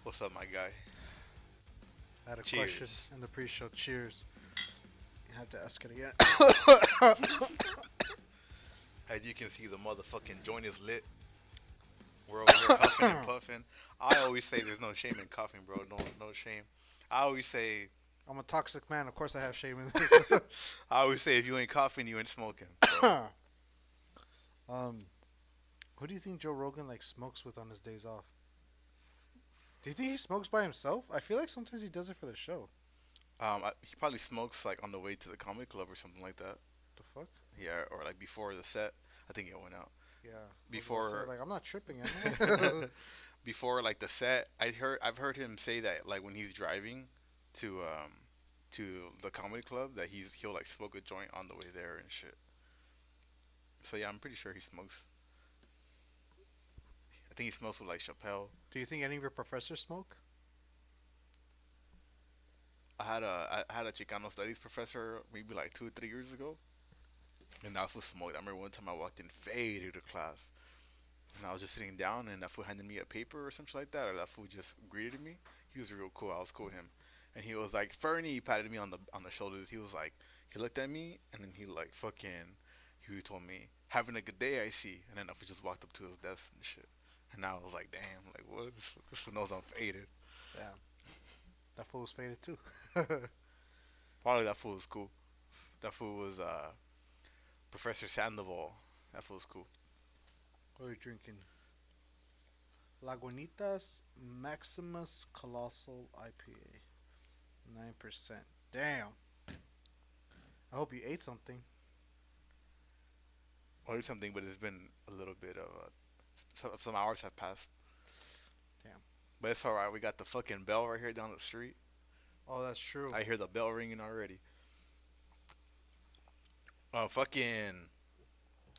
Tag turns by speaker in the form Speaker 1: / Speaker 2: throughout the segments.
Speaker 1: What's up, my guy?
Speaker 2: I had a question
Speaker 1: Cheers.
Speaker 2: in the pre-show. Cheers. You have to ask it again.
Speaker 1: As you can see, the motherfucking joint is lit. We're over here huffing and puffing. I always say there's no shame in coughing, bro. No shame. I always say,
Speaker 2: I'm a toxic man. Of course, I have shame in this.
Speaker 1: I always say, if you ain't coughing, you ain't smoking. So
Speaker 2: um, who do you think Joe Rogan like smokes with on his days off? Do you think he smokes by himself? I feel like sometimes he does it for the show.
Speaker 1: he probably smokes like on the way to the comedy club or something like that.
Speaker 2: The fuck?
Speaker 1: Yeah, or like before the set. I think it went out
Speaker 2: Yeah. I was gonna say,
Speaker 1: before.
Speaker 2: like, I'm not tripping, am I?
Speaker 1: Before like the set, I've heard him say that like when he's driving to the comedy club that he'll like smoke a joint on the way there and shit. So yeah, I'm pretty sure he smokes. I think he smokes with like Chappelle.
Speaker 2: Do you think any of your professors smoke?
Speaker 1: I had a Chicano studies professor maybe like 2 or 3 years ago, and that fool smoked. I remember one time I walked in faded to class, and I was just sitting down, and that fool handed me a paper or something like that, or that fool just greeted me. He was real cool. I was cool with him, and he was like Fernie. He patted me on the shoulders. He was like, he looked at me, and then he like fucking, he told me, "Having a good day, I see." And then I just walked up to his desk and shit. And I was like, damn, like what? This fool knows I'm faded.
Speaker 2: Yeah. That fool was faded too.
Speaker 1: Probably that fool was cool. That fool was Professor Sandoval. That fool was cool.
Speaker 2: What are you drinking? Lagunitas Maximus Colossal IPA. 9%. Damn. I hope you ate something.
Speaker 1: Or something, but it's been a little bit of some hours have passed.
Speaker 2: Damn.
Speaker 1: But it's alright. We got the fucking bell right here down the street.
Speaker 2: Oh, that's true.
Speaker 1: I hear the bell ringing already. Fucking.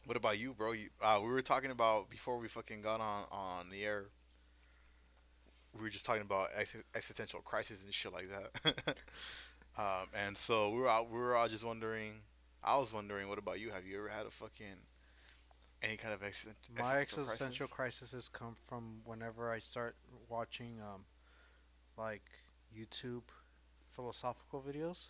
Speaker 1: What about you, bro? We were talking about before we fucking got on the air. We were just talking about existential crisis and shit like that. And so we were all just wondering. I was wondering, what about you? Have you ever had a fucking any kind of
Speaker 2: My
Speaker 1: existential
Speaker 2: existential
Speaker 1: crisis?
Speaker 2: crisis has come from whenever I start watching like YouTube philosophical videos.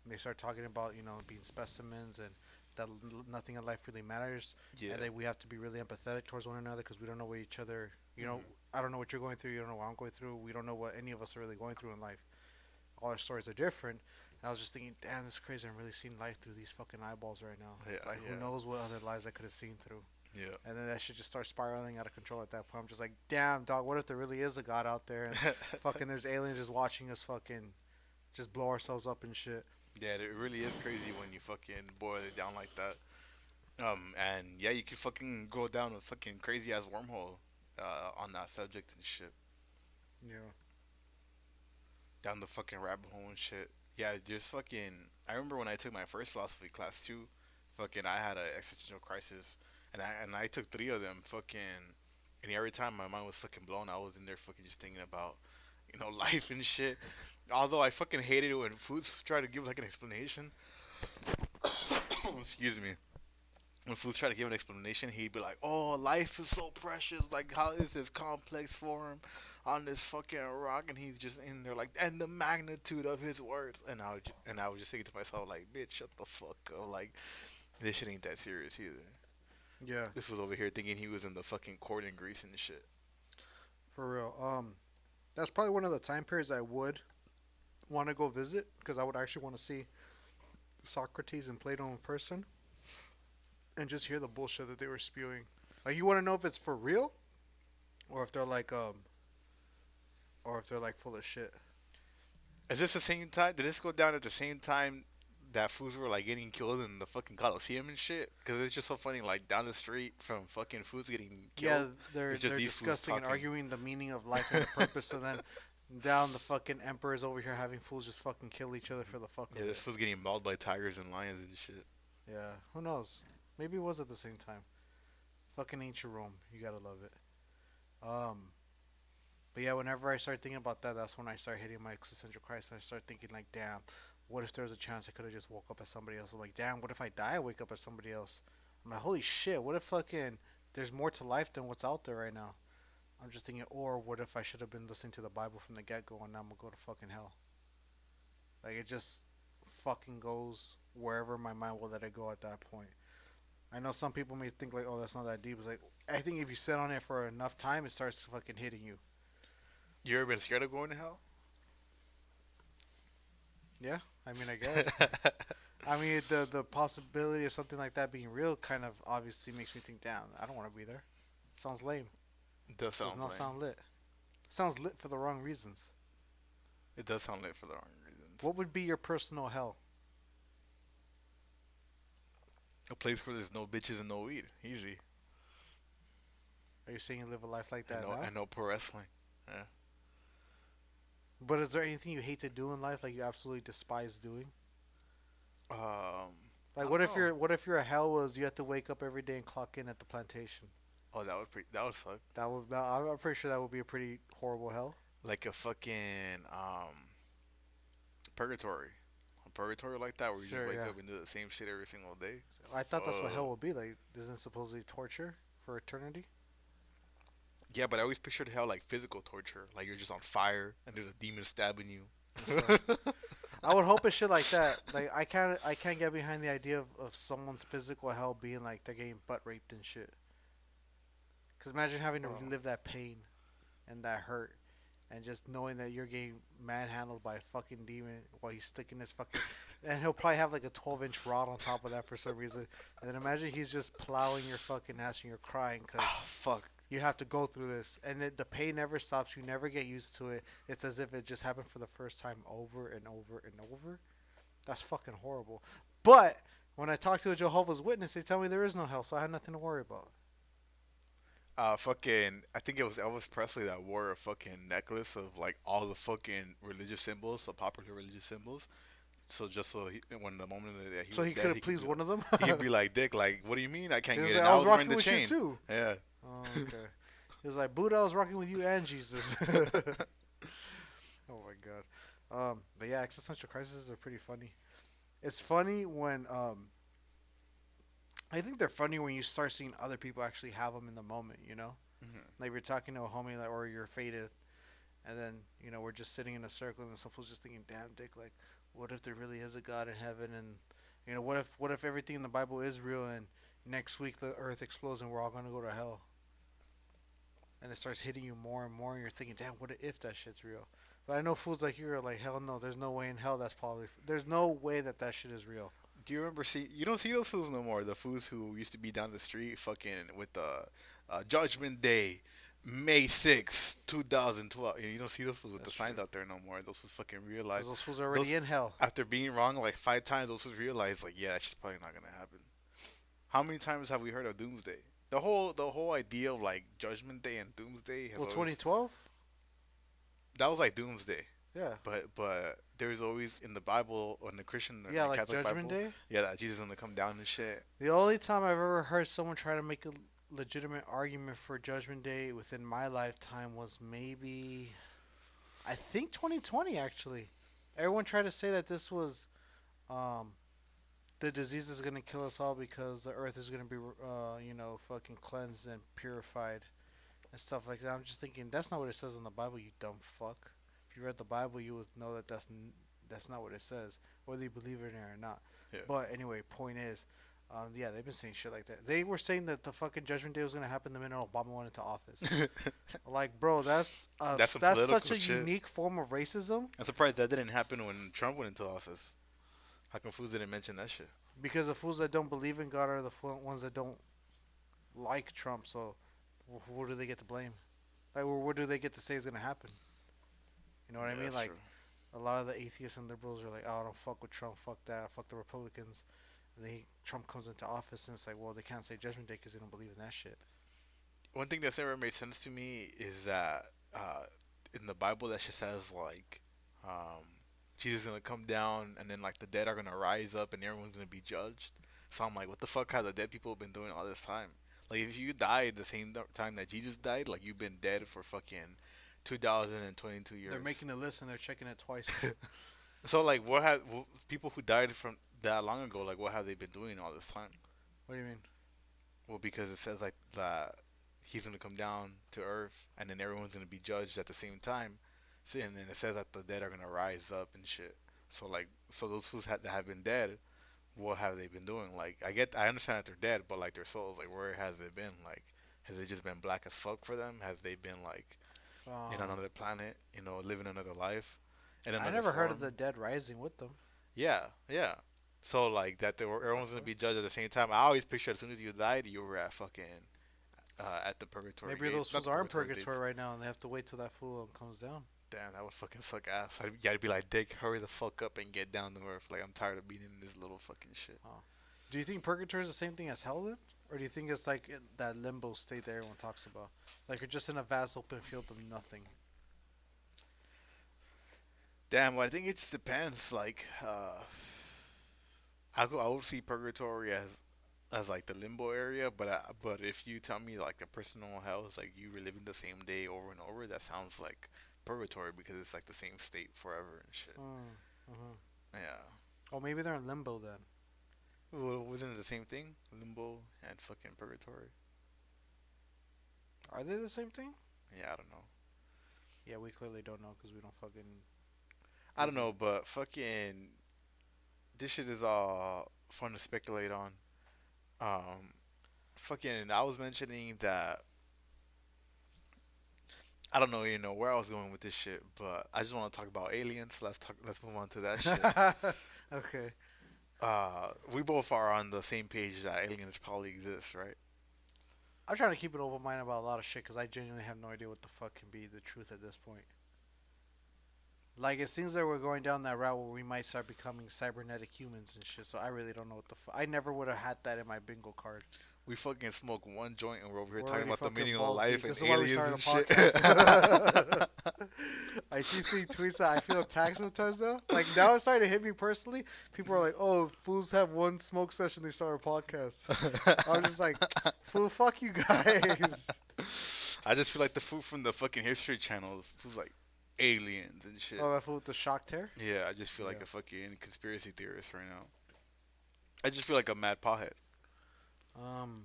Speaker 2: And they start talking about being specimens and that nothing in life really matters,
Speaker 1: Yeah.
Speaker 2: and that we have to be really empathetic towards one another because we don't know what each other.
Speaker 1: Hmm.
Speaker 2: I don't know what you're going through. You don't know what I'm going through. We don't know what any of us are really going through in life. All our stories are different. And I was just thinking, damn, this is crazy. I'm really seeing life through these fucking eyeballs right now.
Speaker 1: Yeah.
Speaker 2: Like, who
Speaker 1: Yeah.
Speaker 2: knows what other lives I could have seen through?
Speaker 1: Yeah.
Speaker 2: And then that shit just starts spiraling out of control at that point. I'm just like, damn, dog, what if there really is a God out there and fucking there's aliens just watching us fucking just blow ourselves up and shit?
Speaker 1: Yeah, it really is crazy when you fucking boil it down like that. And yeah, you could fucking go down a fucking crazy ass wormhole, on that subject and shit.
Speaker 2: Yeah.
Speaker 1: Down the fucking rabbit hole and shit. Yeah, just fucking. I remember when I took my first philosophy class too. Fucking, I had an existential crisis, and I took three of them. Fucking, and every time my mind was fucking blown, I was in there fucking just thinking about, life and shit. Although I fucking hated it when foods try to give like an explanation. Excuse me. When fools try to give an explanation, he'd be like, "Oh, life is so precious. Like, how is this complex form on this fucking rock?" And he's just in there like, and the magnitude of his words. And I would just think to myself like, "Bitch, shut the fuck up. Like, this shit ain't that serious either."
Speaker 2: Yeah,
Speaker 1: This was over here thinking he was in the fucking court in Greece and shit.
Speaker 2: for real. That's probably one of the time periods I would want to go visit because I would actually want to see Socrates and Plato in person and just hear the bullshit that they were spewing. Like, you want to know if it's for real or if they're like full of shit.
Speaker 1: Is this the same time? Did this go down at the same time that fools were like getting killed in the fucking Coliseum and shit? Because it's just so funny. Like down the street from fucking fools getting
Speaker 2: Yeah,
Speaker 1: killed,
Speaker 2: they're
Speaker 1: it's just
Speaker 2: they're
Speaker 1: these fools
Speaker 2: discussing and
Speaker 1: talking.
Speaker 2: arguing the meaning of life and the purpose, and then down the fucking emperors over here having fools just fucking kill each other for the fuck
Speaker 1: Yeah,
Speaker 2: of
Speaker 1: this
Speaker 2: it.
Speaker 1: fool's getting mauled by tigers and lions and shit.
Speaker 2: Yeah, who knows? Maybe it was at the same time. Fucking ancient Rome, you gotta love it. Um, but yeah, whenever I start thinking about that, that's when I start hitting my existential crisis. I start thinking like, damn, what if there was a chance I could have just woke up as somebody else? I'm like, damn, what if I die? I wake up as somebody else. I'm like, holy shit, what if fucking there's more to life than what's out there right now? I'm just thinking, or what if I should have been listening to the Bible from the get go and now I'm gonna go to fucking hell? Like it just fucking goes wherever my mind will let it go at that point. I know some people may think like, oh, that's not that deep. It's like I think if you sit on it for enough time, it starts fucking hitting you.
Speaker 1: You ever been scared of going to hell?
Speaker 2: Yeah, I mean, I guess. I mean, the possibility of something like that being real kind of obviously makes me think, damn, I don't want to be there. Sounds lame.
Speaker 1: It does
Speaker 2: Does
Speaker 1: sound
Speaker 2: not
Speaker 1: lame.
Speaker 2: sound lit. Sounds lit for the wrong reasons.
Speaker 1: It does sound lit for the wrong reasons.
Speaker 2: What would be your personal hell?
Speaker 1: A place where there's no bitches and no weed. Easy.
Speaker 2: Are you saying you live a life like that
Speaker 1: And
Speaker 2: now?
Speaker 1: no pro wrestling. Yeah.
Speaker 2: But is there anything you hate to do in life, like you absolutely despise doing?
Speaker 1: I
Speaker 2: Like,
Speaker 1: don't know.
Speaker 2: what if your hell was you have to wake up every day and clock in at the plantation?
Speaker 1: Oh, that would suck.
Speaker 2: I'm pretty sure that would be a pretty horrible hell.
Speaker 1: Like a fucking purgatory. A purgatory like that where you just
Speaker 2: Sure,
Speaker 1: wake
Speaker 2: yeah.
Speaker 1: up and do the same shit every single day.
Speaker 2: I thought that's what hell
Speaker 1: Fuck.
Speaker 2: would be like. Isn't it supposedly torture for eternity?
Speaker 1: Yeah, but I always pictured hell like physical torture. Like you're just on fire and there's a demon stabbing you.
Speaker 2: So I would hope it's shit like that. Like I can't get behind the idea of someone's physical hell being like they're getting butt raped and shit. Cause imagine having to
Speaker 1: Oh.
Speaker 2: relive that pain and that hurt, and just knowing that you're getting manhandled by a fucking demon while he's sticking his fucking, and he'll probably have like a 12-inch rod on top of that for some reason. And then imagine he's just plowing your fucking ass and you're crying because
Speaker 1: Ah, fuck.
Speaker 2: you have to go through this, and the pain never stops. You never get used to it. It's as if it just happened for the first time over and over and over. That's fucking horrible. But when I talk to a Jehovah's Witness, they tell me there is no hell, so I have nothing to worry about.
Speaker 1: Fucking, I think it was Elvis Presley that wore a fucking necklace of like all the fucking religious symbols, the popular religious symbols. So just so when the moment that he
Speaker 2: So
Speaker 1: was
Speaker 2: he
Speaker 1: dead,
Speaker 2: could have pleased one of them.
Speaker 1: he'd be like, "Dick, like, what do you mean I can't
Speaker 2: He was
Speaker 1: get
Speaker 2: like,
Speaker 1: in?
Speaker 2: I
Speaker 1: I
Speaker 2: was
Speaker 1: was wearing
Speaker 2: rocking
Speaker 1: the
Speaker 2: with you
Speaker 1: chain."
Speaker 2: too.
Speaker 1: Yeah.
Speaker 2: Oh, okay. He was like, Buddha, I was rocking with you and Jesus. Oh my god. But yeah, existential crises are pretty funny. It's funny when I think they're funny when you start seeing other people actually have them in the moment. You know,
Speaker 1: Mhm.
Speaker 2: like you're talking to a homie like, or you're faded, and then we're just sitting in a circle and some fool's just thinking, damn, dick, like, what if there really is a God in heaven, and what if everything in the Bible is real, and next week the Earth explodes and we're all gonna go to hell, and it starts hitting you more and more, and you're thinking, damn, what if that shit's real? But I know fools like you are like, hell no, there's no way in hell that's probably there's no way that that shit is real.
Speaker 1: Do you remember see? You don't see those fools no more. The fools who used to be down the street, fucking with the Judgment Day, May 6th, 2012. You don't see those fools with the
Speaker 2: That's
Speaker 1: signs
Speaker 2: true.
Speaker 1: out there no more. Those fools fucking
Speaker 2: Because
Speaker 1: realize
Speaker 2: those fools are
Speaker 1: those
Speaker 2: already in hell.
Speaker 1: after being wrong like 5 times. Those fools realize like, yeah, that's just probably not gonna happen. How many times have we heard of Doomsday? The whole idea of like Judgment Day and Doomsday has
Speaker 2: Well,
Speaker 1: always
Speaker 2: 2012.
Speaker 1: that was like Doomsday.
Speaker 2: Yeah.
Speaker 1: But there's always in the Bible or in the Christian or
Speaker 2: Yeah,
Speaker 1: the
Speaker 2: like
Speaker 1: Catholic
Speaker 2: Judgment
Speaker 1: Bible,
Speaker 2: Day.
Speaker 1: yeah, that Jesus is gonna come down and shit.
Speaker 2: The only time I've ever heard someone try to make a legitimate argument for Judgment Day within my lifetime was maybe, I think 2020 actually. Everyone tried to say that this was um, the disease is gonna kill us all because the earth is gonna be fucking cleansed and purified and stuff like that. I'm just thinking that's not what it says in the Bible, you dumb fuck. If you read the Bible, you would know that that's not what it says, whether you believe it or not.
Speaker 1: Yeah.
Speaker 2: But anyway, point is, yeah, they've been saying shit like that. They were saying that the fucking Judgment Day was gonna happen the minute Obama went into office. Like, bro,
Speaker 1: That's some
Speaker 2: that's such
Speaker 1: political
Speaker 2: a
Speaker 1: shit.
Speaker 2: unique form of racism
Speaker 1: I'm surprised that didn't happen when Trump went into office. How come fools didn't mention that shit?
Speaker 2: because the fools that don't believe in God are the ones that don't like Trump. So, what do they get to blame? Like, what do they get to say is gonna happen? You know what I
Speaker 1: Yeah,
Speaker 2: mean?
Speaker 1: that's
Speaker 2: Like,
Speaker 1: true.
Speaker 2: a lot of the atheists and liberals are like, "Oh, I don't fuck with Trump. Fuck that. Fuck the Republicans." And then Trump comes into office, and it's like, well, they can't say Judgment Day because they don't believe in that shit.
Speaker 1: One thing that's never made sense to me is that in the Bible that shit says like um, Jesus is gonna come down and then like the dead are gonna rise up and everyone's gonna be judged. So I'm like, what the fuck have the dead people been doing all this time? Like if you died the same time that Jesus died, like you've been dead for fucking 2022 years.
Speaker 2: They're making a list and they're checking it twice.
Speaker 1: So like, people who died from that long ago? Like, what have they been doing all this time?
Speaker 2: What do you mean?
Speaker 1: Well, because it says like that he's gonna come down to Earth, and then everyone's gonna be judged at the same time. So, and then it says that the dead are gonna rise up and shit. So like, so those that have been dead, what have they been doing? Like, I understand that they're dead, but like their souls, like, where has it been? Like, has it just been black as fuck for them? Has they been like in
Speaker 2: Um,
Speaker 1: another planet, living another life in
Speaker 2: I
Speaker 1: another
Speaker 2: never heard of the
Speaker 1: form?
Speaker 2: dead rising with them.
Speaker 1: Yeah, yeah. So like that, everyone's gonna
Speaker 2: Okay.
Speaker 1: be judged at the same time. I always picture as soon as you died, you were at fucking at the purgatory
Speaker 2: Maybe
Speaker 1: gates,
Speaker 2: those
Speaker 1: not
Speaker 2: fools
Speaker 1: the
Speaker 2: are in
Speaker 1: purgatory gates.
Speaker 2: purgatory right now, and they have to wait till that fool comes down.
Speaker 1: Damn, that would fucking suck ass. I'd be like, Dick, hurry the fuck up and get down to earth. Like, I'm tired of being in this little fucking shit.
Speaker 2: Oh. Do you think purgatory is the same thing as hell then? Or do you think it's like that limbo state that everyone talks about? Like you're just in a vast open field of nothing.
Speaker 1: Damn, well, I think it just depends. Like, I would see purgatory as like the limbo area, but if you tell me like the personal hell is like you reliving the same day over and over, that sounds like purgatory because it's like the same state forever and shit.
Speaker 2: Uh-huh.
Speaker 1: Yeah.
Speaker 2: Oh, maybe they're in limbo then.
Speaker 1: Well, wasn't it the same thing? Limbo and fucking purgatory.
Speaker 2: Are they the same thing?
Speaker 1: Yeah, I don't know.
Speaker 2: Yeah, we clearly don't know because we don't fucking
Speaker 1: I don't
Speaker 2: Google
Speaker 1: know,
Speaker 2: it.
Speaker 1: but fucking this shit is all fun to speculate on. Fucking, I was mentioning that I don't know, where I was going with this shit, but I just want to talk about aliens. Let's move on to that shit.
Speaker 2: Okay.
Speaker 1: We both are on the same page that aliens probably exist, right?
Speaker 2: I'm trying to keep an open mind about a lot of shit because I genuinely have no idea what the fuck can be the truth at this point. Like it seems like we're going down that route where we might start becoming cybernetic humans and shit. So I really don't know what the fuck. I never would have had that in my bingo card.
Speaker 1: We fucking smoke one joint and we're over here
Speaker 2: We're
Speaker 1: talking
Speaker 2: already
Speaker 1: about the
Speaker 2: fucking
Speaker 1: meaning of
Speaker 2: balls deep.
Speaker 1: life and
Speaker 2: This is why we
Speaker 1: aliens
Speaker 2: started a
Speaker 1: and shit.
Speaker 2: podcast. I keep seeing tweets that I feel attacked sometimes though. Like now it's starting to hit me personally. People are like, "Oh, fools have one smoke session. They start a podcast." I'm just like, "Fool, fuck you guys."
Speaker 1: I just feel like the food from the fucking History Channel, the food's like aliens and shit.
Speaker 2: Oh, that fool with the shock tear.
Speaker 1: Yeah, I just feel like
Speaker 2: Yeah.
Speaker 1: a fucking conspiracy theorist right now. I just feel like a mad pothead.
Speaker 2: Um,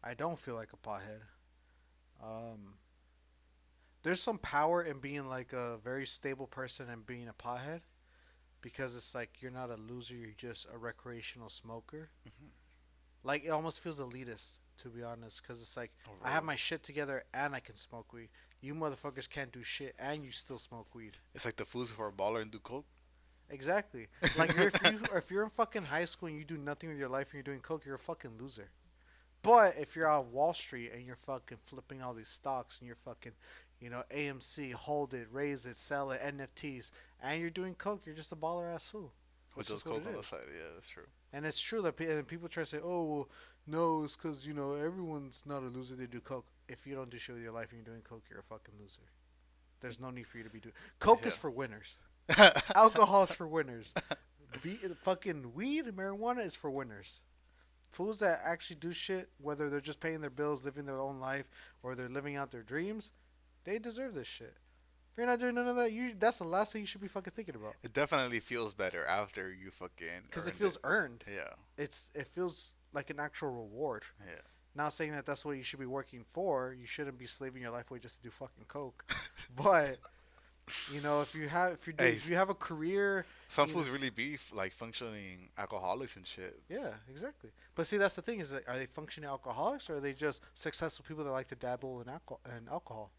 Speaker 2: I don't feel like a pothead. Um, there's some power in being like a very stable person and being a pothead because it's like you're not a loser, you're just a recreational smoker.
Speaker 1: Hmm.
Speaker 2: Like it almost feels elitist to be honest because it's like
Speaker 1: Oh,
Speaker 2: I have
Speaker 1: really?
Speaker 2: my shit together and I can smoke weed. You motherfuckers can't do shit and you still smoke weed.
Speaker 1: It's like the fools who are a baller and do coke.
Speaker 2: Exactly. Like if you're in fucking high school and you do nothing with your life and you're doing coke, you're a fucking loser. But if you're on Wall Street and you're fucking flipping all these stocks and you're fucking, AMC, hold it, raise it, sell it, NFTs, and you're doing coke, you're just a baller ass fool.
Speaker 1: With
Speaker 2: That's
Speaker 1: those
Speaker 2: just what
Speaker 1: coke
Speaker 2: it
Speaker 1: on the
Speaker 2: is.
Speaker 1: side. Yeah, that's true.
Speaker 2: And it's true that and people try to say, oh, well, no, it's because, everyone's not a loser, they do coke. If you don't do shit with your life and you're doing coke, you're a fucking loser. There's no need for you to be doing. Coke is for winners.
Speaker 1: Yeah.
Speaker 2: Alcohol is for winners. Fucking weed and marijuana is for winners. Fools that actually do shit, whether they're just paying their bills, living their own life, or they're living out their dreams, they deserve this shit. If you're not doing none of that, that's the last thing you should be fucking thinking about.
Speaker 1: It definitely feels better after you fucking
Speaker 2: Because it
Speaker 1: earned it.
Speaker 2: feels earned.
Speaker 1: Yeah.
Speaker 2: It feels like an actual reward.
Speaker 1: Yeah.
Speaker 2: Not saying that that's what you should be working for. You shouldn't be slaving your life away just to do fucking coke. But
Speaker 1: Hey,
Speaker 2: if you have a career,
Speaker 1: some
Speaker 2: you know,
Speaker 1: fools really be like functioning alcoholics and shit.
Speaker 2: yeah, exactly. But see, that's the thing is that are they functioning alcoholics or are they just successful people that like to dabble in alcohol?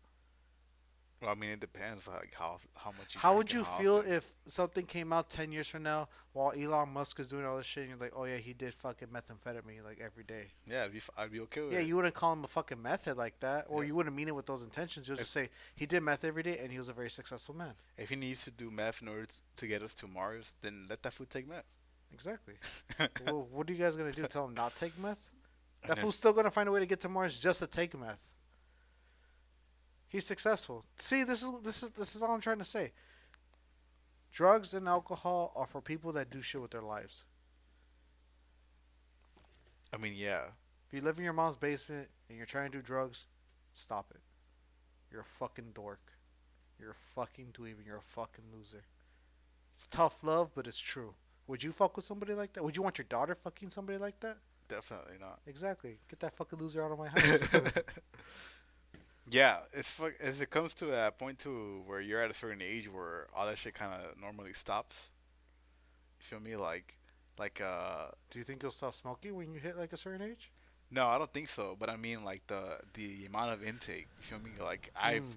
Speaker 1: Well, I mean, it depends like how much you
Speaker 2: How
Speaker 1: drink
Speaker 2: would
Speaker 1: and
Speaker 2: you
Speaker 1: how
Speaker 2: feel
Speaker 1: often.
Speaker 2: if something came out 10 years from now while Elon Musk is doing all this shit and you're like, oh yeah, he did fucking methamphetamine like every day?
Speaker 1: Yeah, I'd be okay with
Speaker 2: Yeah,
Speaker 1: it.
Speaker 2: you wouldn't call him a fucking meth head like that, or
Speaker 1: Yeah.
Speaker 2: you wouldn't mean it with those intentions. You'll
Speaker 1: If
Speaker 2: just say he did meth every day and he was a very successful man.
Speaker 1: if he needs to do meth in order to get us to Mars, then let that fool take meth.
Speaker 2: Exactly. Well, what are you guys gonna do? Tell him not take meth?
Speaker 1: And
Speaker 2: That
Speaker 1: then
Speaker 2: fool's still gonna find a way to get to Mars just to take meth. He's successful. See, this is all I'm trying to say. Drugs and alcohol are for people that do shit with their lives.
Speaker 1: I mean, yeah.
Speaker 2: If you live in your mom's basement and you're trying to do drugs, stop it. You're a fucking dork. You're a fucking dweeb and you're a fucking loser. It's tough love, but it's true. Would you fuck with somebody like that? Would you want your daughter fucking somebody like that?
Speaker 1: Definitely not.
Speaker 2: Exactly. Get that fucking loser out of my house.
Speaker 1: Yeah, as it comes to that point too, where you're at a certain age where all that shit kind of normally stops. You feel me?
Speaker 2: Do you think you'll stop smoking when you hit like a certain age?
Speaker 1: No, I don't think so. But I mean, like the amount of intake. You feel me? Like
Speaker 2: Mm.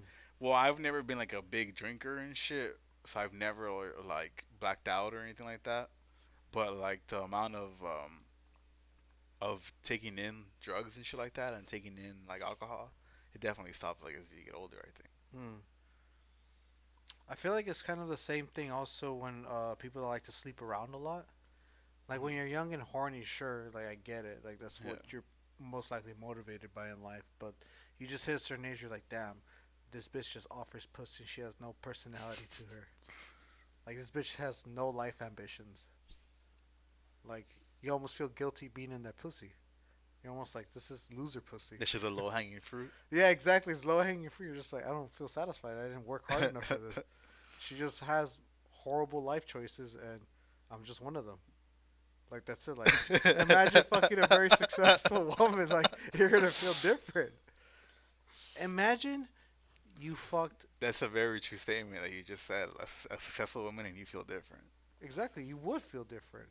Speaker 1: I've never been like a big drinker and shit, so I've never like blacked out or anything like that. But like the amount of taking in drugs and shit like that, and taking in like alcohol, it definitely stops like as you get older. I think.
Speaker 2: Mm. I feel like it's kind of the same thing also when people that like to sleep around a lot. Like when you're young and horny, sure, like I get it. Like that's
Speaker 1: Yeah,
Speaker 2: what you're most likely motivated by in life. But you just hit a certain age, you're like, damn, this bitch just offers pussy. She has no personality to her. Like this bitch has no life ambitions. Like you almost feel guilty being in that pussy. You're almost like this is loser pussy.
Speaker 1: this is a low hanging fruit.
Speaker 2: Yeah, exactly. It's low hanging fruit. You're just like I don't feel satisfied. I didn't work hard enough for this. She just has horrible life choices, and I'm just one of them. Like that's it. Like imagine fucking a very successful woman. Like you're gonna feel different. Imagine you fucked
Speaker 1: That's a very true statement that you just said. A successful woman and you feel different.
Speaker 2: exactly. You would feel different.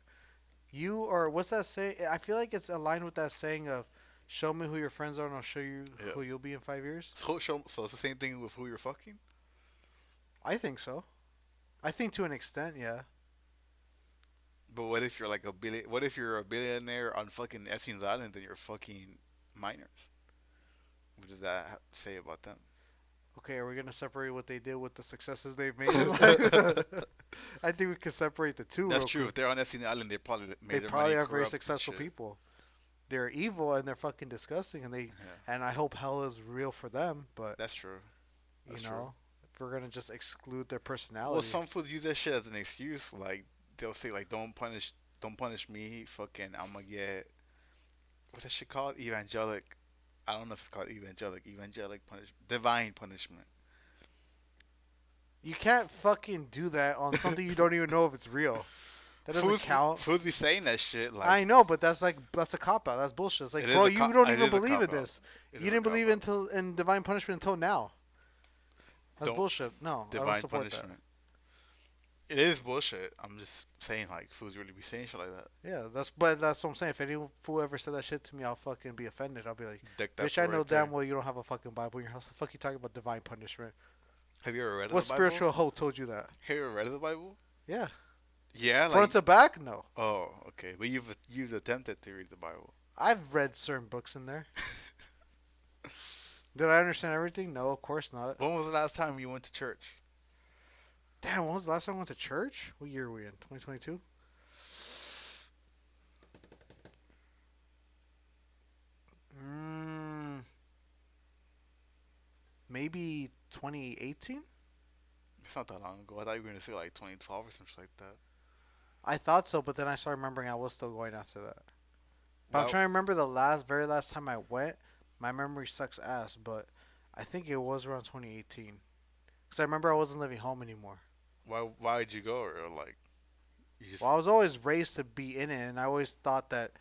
Speaker 2: You or what's that say? I feel like it's aligned with that saying of "Show me who your friends are, and I'll show you
Speaker 1: Yeah.
Speaker 2: who you'll be in 5 years."
Speaker 1: So it's the same thing with who you're fucking.
Speaker 2: I think so. I think to an extent, yeah.
Speaker 1: But what if you're like a billion? What if you're a billionaire on fucking Epstein's island and you're fucking minors? What does that say about them?
Speaker 2: Okay, are we gonna separate what they did with the successes they've made in life? I think we could separate the two
Speaker 1: That's
Speaker 2: real
Speaker 1: true.
Speaker 2: quick.
Speaker 1: If they're on Epstein's island, they probably
Speaker 2: They
Speaker 1: made their
Speaker 2: probably
Speaker 1: money
Speaker 2: are very
Speaker 1: corrupt and
Speaker 2: successful
Speaker 1: shit.
Speaker 2: people. They're evil and they're fucking disgusting,
Speaker 1: Yeah,
Speaker 2: and I hope hell is real for them. But
Speaker 1: that's true.
Speaker 2: you
Speaker 1: That's true.
Speaker 2: know, if we're gonna just exclude their
Speaker 1: Well,
Speaker 2: personality,
Speaker 1: some fools use that shit as an excuse. Like they'll say, like, don't punish me. Fucking, I'm gonna get what's that shit called? Evangelic. I don't know if it's called evangelic. Evangelic divine punishment.
Speaker 2: you can't fucking do that on something you don't even know if it's real. That doesn't count.
Speaker 1: Fools be saying that shit like
Speaker 2: I know, but that's a cop out. That's bullshit. It's like,
Speaker 1: it is
Speaker 2: bro,
Speaker 1: a
Speaker 2: you don't
Speaker 1: it
Speaker 2: even
Speaker 1: is a
Speaker 2: believe in
Speaker 1: cop out.
Speaker 2: this.
Speaker 1: It
Speaker 2: You
Speaker 1: is a
Speaker 2: didn't
Speaker 1: cop
Speaker 2: believe
Speaker 1: out.
Speaker 2: until in divine punishment until now. That's
Speaker 1: Don't
Speaker 2: bullshit. No, I don't
Speaker 1: divine
Speaker 2: support that.
Speaker 1: punishment. It is bullshit. I'm just saying like fools really be saying shit like that.
Speaker 2: Yeah, that's what I'm saying. If any fool ever said that shit to me, I'll fucking be offended. I'll be like,
Speaker 1: Dick that
Speaker 2: bitch, I
Speaker 1: fool
Speaker 2: know
Speaker 1: right there.
Speaker 2: damn well you don't have a fucking Bible in your house. The fuck you talking about divine punishment?
Speaker 1: Have you ever read
Speaker 2: What
Speaker 1: the Bible?
Speaker 2: spiritual hoe told you that?
Speaker 1: Have you ever read the Bible?
Speaker 2: Yeah,
Speaker 1: Yeah,
Speaker 2: front
Speaker 1: like
Speaker 2: to back, no.
Speaker 1: oh, okay. But you've attempted to read the Bible.
Speaker 2: I've read certain books in there. Did I understand everything? No, of course not.
Speaker 1: When was the last time you went to church?
Speaker 2: Damn, when was the last time I went to church? What year are we in? 2022? Mm, maybe 2018?
Speaker 1: It's not that long ago. I thought you were gonna say like 2012 or something like that.
Speaker 2: I thought so, but then I started remembering I was still going after that. But I'm
Speaker 1: Wow.
Speaker 2: trying to remember very last time I went. My memory sucks ass, but I think it was around 2018. Because I remember I wasn't living home anymore.
Speaker 1: Why did you go? Or like you just
Speaker 2: Well, I was always raised to be in it, and I always thought that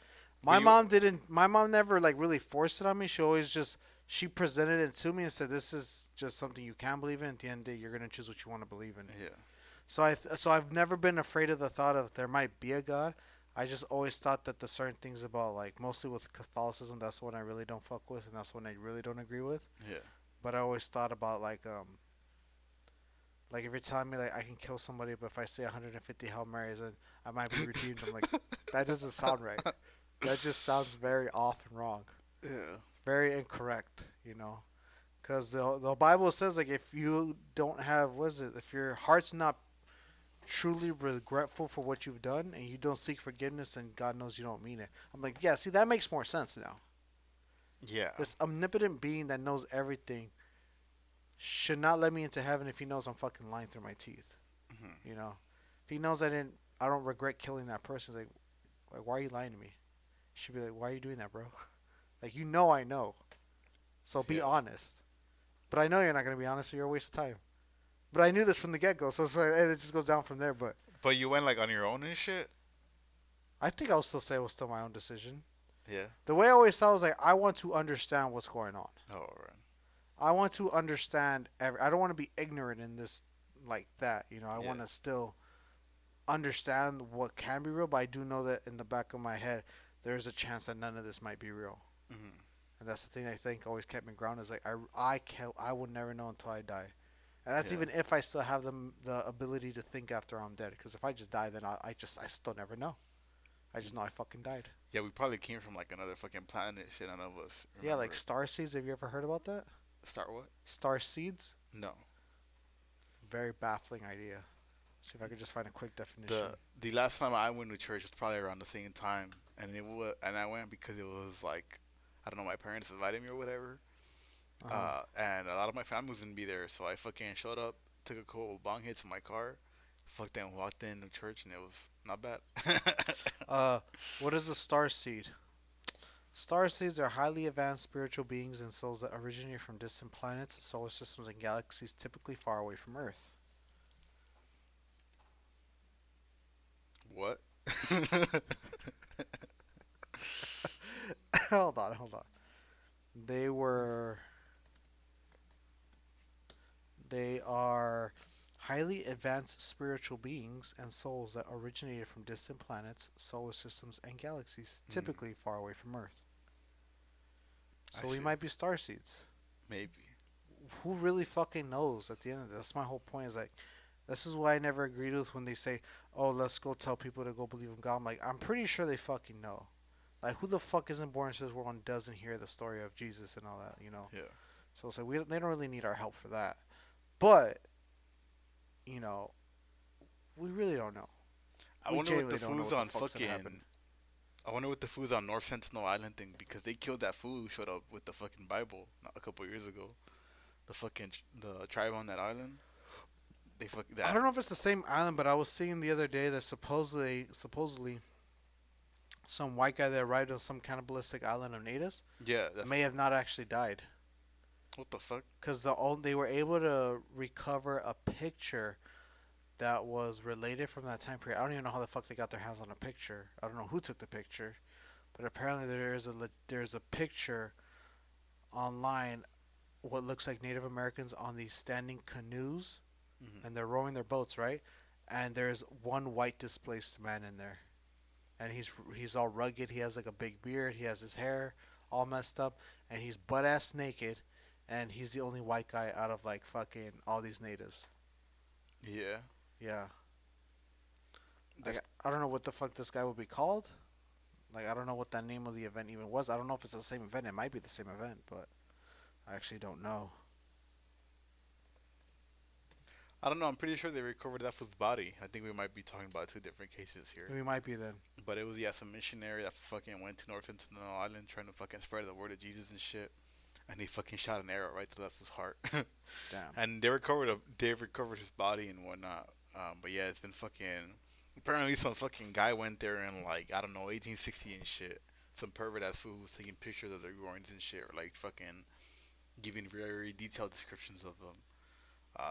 Speaker 1: but
Speaker 2: my mom didn't. My mom never like really forced it on me. She always just she presented it to me and said, "This is just something you can believe in. At the end of the day, you're gonna choose what you want to believe in."
Speaker 1: yeah.
Speaker 2: So I've never been afraid of the thought of there might be a God. I just always thought that the certain things about like mostly with Catholicism, that's the one I really don't fuck with, and that's the one I really don't agree with.
Speaker 1: Yeah.
Speaker 2: But I always thought about like if you're telling me like I can kill somebody, but if I say 150 Hail Marys, then I might be redeemed. I'm like, that doesn't sound right. That just sounds very off and wrong,
Speaker 1: Yeah.
Speaker 2: very incorrect. You know, because the Bible says like if you don't have what is it? If your heart's not truly regretful for what you've done and you don't seek forgiveness, then God knows you don't mean it. I'm like, yeah, see that makes more sense now.
Speaker 1: Yeah.
Speaker 2: This omnipotent being that knows everything should not let me into heaven if he knows I'm fucking lying through my teeth.
Speaker 1: Hmm.
Speaker 2: You know, if he knows I don't regret killing that person. It's like, why are you lying to me? He should be like, why are you doing that, bro? Like, you know, I know. So be
Speaker 1: Yeah.
Speaker 2: honest. But I know you're not gonna be honest, so you're a waste of time. But I knew this from the get go, so it's like, it just goes down from there. But
Speaker 1: But you went like on your own and shit.
Speaker 2: I think I would still say it was still my own decision.
Speaker 1: Yeah.
Speaker 2: The way I always thought was like, I want to understand what's going on.
Speaker 1: Oh, right.
Speaker 2: I want to understand. I don't want to be ignorant in this like that. I
Speaker 1: Yeah.
Speaker 2: want to still understand what can be real, but I do know that in the back of my head, there's a chance that none of this might be real.
Speaker 1: Hmm.
Speaker 2: And that's the thing I think always kept me grounded. Is like I would never know until I die, and that's
Speaker 1: Yeah.
Speaker 2: even if I still have the ability to think after I'm dead. Because if I just die, then I still never know. I just know I fucking died.
Speaker 1: Yeah, we probably came from like another fucking planet. Shit, none of us
Speaker 2: Yeah, like
Speaker 1: remember.
Speaker 2: Starseeds. Have you ever heard about that?
Speaker 1: Start what?
Speaker 2: Starseeds?
Speaker 1: No.
Speaker 2: Very baffling idea. See if I could just find a quick
Speaker 1: The
Speaker 2: definition.
Speaker 1: the last time I went to church was probably around the same time, and I went because it was like, I don't know, my parents invited me or whatever.
Speaker 2: Uh huh.
Speaker 1: And a lot of my family was gonna be there, so I fucking showed up, took a couple of bong hits in my car, fucked and walked into church, and it was not bad.
Speaker 2: Uh, what is a starseed? Starseeds are highly advanced spiritual beings and souls that originate from distant planets, solar systems, and galaxies, typically far away from Earth.
Speaker 1: What?
Speaker 2: Hold on, hold on. They were. They are highly advanced spiritual beings and souls that originated from distant planets, solar systems, and galaxies,
Speaker 1: Mm,
Speaker 2: typically far away from Earth.
Speaker 1: I
Speaker 2: So we
Speaker 1: see.
Speaker 2: might be starseeds.
Speaker 1: Maybe.
Speaker 2: Who really fucking knows at the end of this? That's my whole point. Is like, this is why I never agreed with when they say, "Oh, let's go tell people to go believe in God." I'm like, I'm pretty sure they fucking know. Like, who the fuck isn't born into this world and doesn't hear the story of Jesus and all that?
Speaker 1: Yeah.
Speaker 2: So it's like they don't really need our help for that. But you know, we really don't know.
Speaker 1: I
Speaker 2: We
Speaker 1: wonder what the
Speaker 2: genuinely don't know
Speaker 1: food's
Speaker 2: what the
Speaker 1: on
Speaker 2: fuck's gonna happen.
Speaker 1: fucking. I wonder what the food's on North Sentinel Island thing because they killed that fool who showed up with the fucking Bible a couple years ago. The fucking the tribe on that island. They fuck
Speaker 2: I
Speaker 1: that.
Speaker 2: don't know if it's the same island, but I was seeing the other day that supposedly some white guy that arrived on some cannibalistic island of natives
Speaker 1: Yeah, that's
Speaker 2: may have not actually died
Speaker 1: what the fuck.
Speaker 2: because they were able to recover a picture that was related from that time period. I don't even know how the fuck they got their hands on a picture. I don't know who took the picture, but apparently there's a picture online what looks like Native Americans on these standing canoes
Speaker 1: Hmm.
Speaker 2: and they're rowing their boats, right? And there's one white displaced man in there. And he's all rugged, he has like a big beard, he has his hair all messed up, and he's butt ass naked and he's the only white guy out of like fucking all these natives.
Speaker 1: Yeah,
Speaker 2: Yeah.
Speaker 1: that's
Speaker 2: Like I don't know what the fuck this guy would be called. Like I don't know what that name of the event even was. I don't know if it's the same event. It might be the same event, but I actually don't know.
Speaker 1: I don't know. I'm pretty sure they recovered that fool's body. I think we might be talking about two different cases here.
Speaker 2: We might be then.
Speaker 1: But it was, yeah, some missionary that fucking went to North Sentinel Island trying to fucking spread the word of Jesus and shit. And he fucking shot an arrow right to that fool's heart.
Speaker 2: Damn.
Speaker 1: And they recovered his body and whatnot. But yeah, it's been fucking. Apparently, some fucking guy went there in like, I don't know, 1860 and shit. Some pervert ass fool was taking pictures of their groins and shit, or like fucking giving very detailed descriptions of them.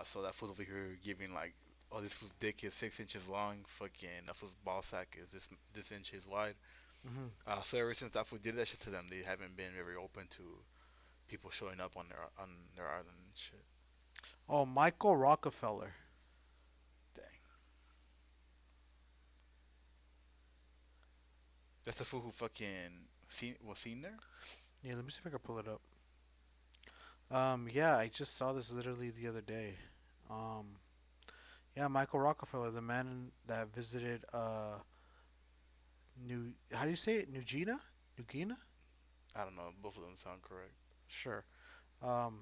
Speaker 1: So that fool's over here giving like, oh, this fool's dick is 6 inches long. Fucking that fool's ball sack is this inches wide.
Speaker 2: Hmm.
Speaker 1: So ever since that fool did that shit to them, they haven't been very open to people showing up on their island and shit.
Speaker 2: Oh, Michael Rockefeller.
Speaker 1: Dang, that's the fool who fucking was seen there.
Speaker 2: Yeah, let me see if I can pull it up. Yeah, I just saw this literally the other day. Um, yeah, Michael Rockefeller, the man that visited New. How do you say it? Nugina? Nugina?
Speaker 1: I don't know. Both of them sound correct.
Speaker 2: Sure. Um,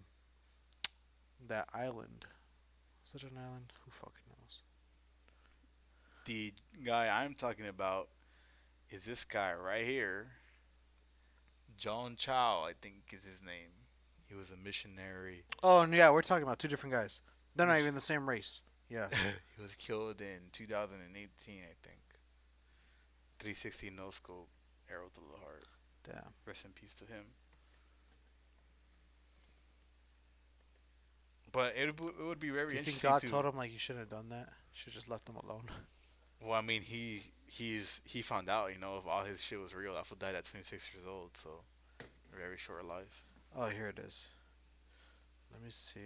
Speaker 2: that island. Is it an island? Who fucking knows?
Speaker 1: The guy I'm talking about is this guy right here, John Chow. I think is his name. He was a missionary.
Speaker 2: Oh, and yeah, we're talking about two different guys. They're not even the same race. Yeah.
Speaker 1: He was killed in 2018, I think. 360 no scope, arrow to the heart.
Speaker 2: Damn.
Speaker 1: Rest in peace to him. But it would be
Speaker 2: Do
Speaker 1: very
Speaker 2: you think
Speaker 1: interesting
Speaker 2: God
Speaker 1: to.
Speaker 2: told him like you shouldn't have done that? Should just left them alone.
Speaker 1: Well, I mean, he found out, if all his shit was real. That fool died at 26 years old, so very short life.
Speaker 2: Oh, here it is. Let me see.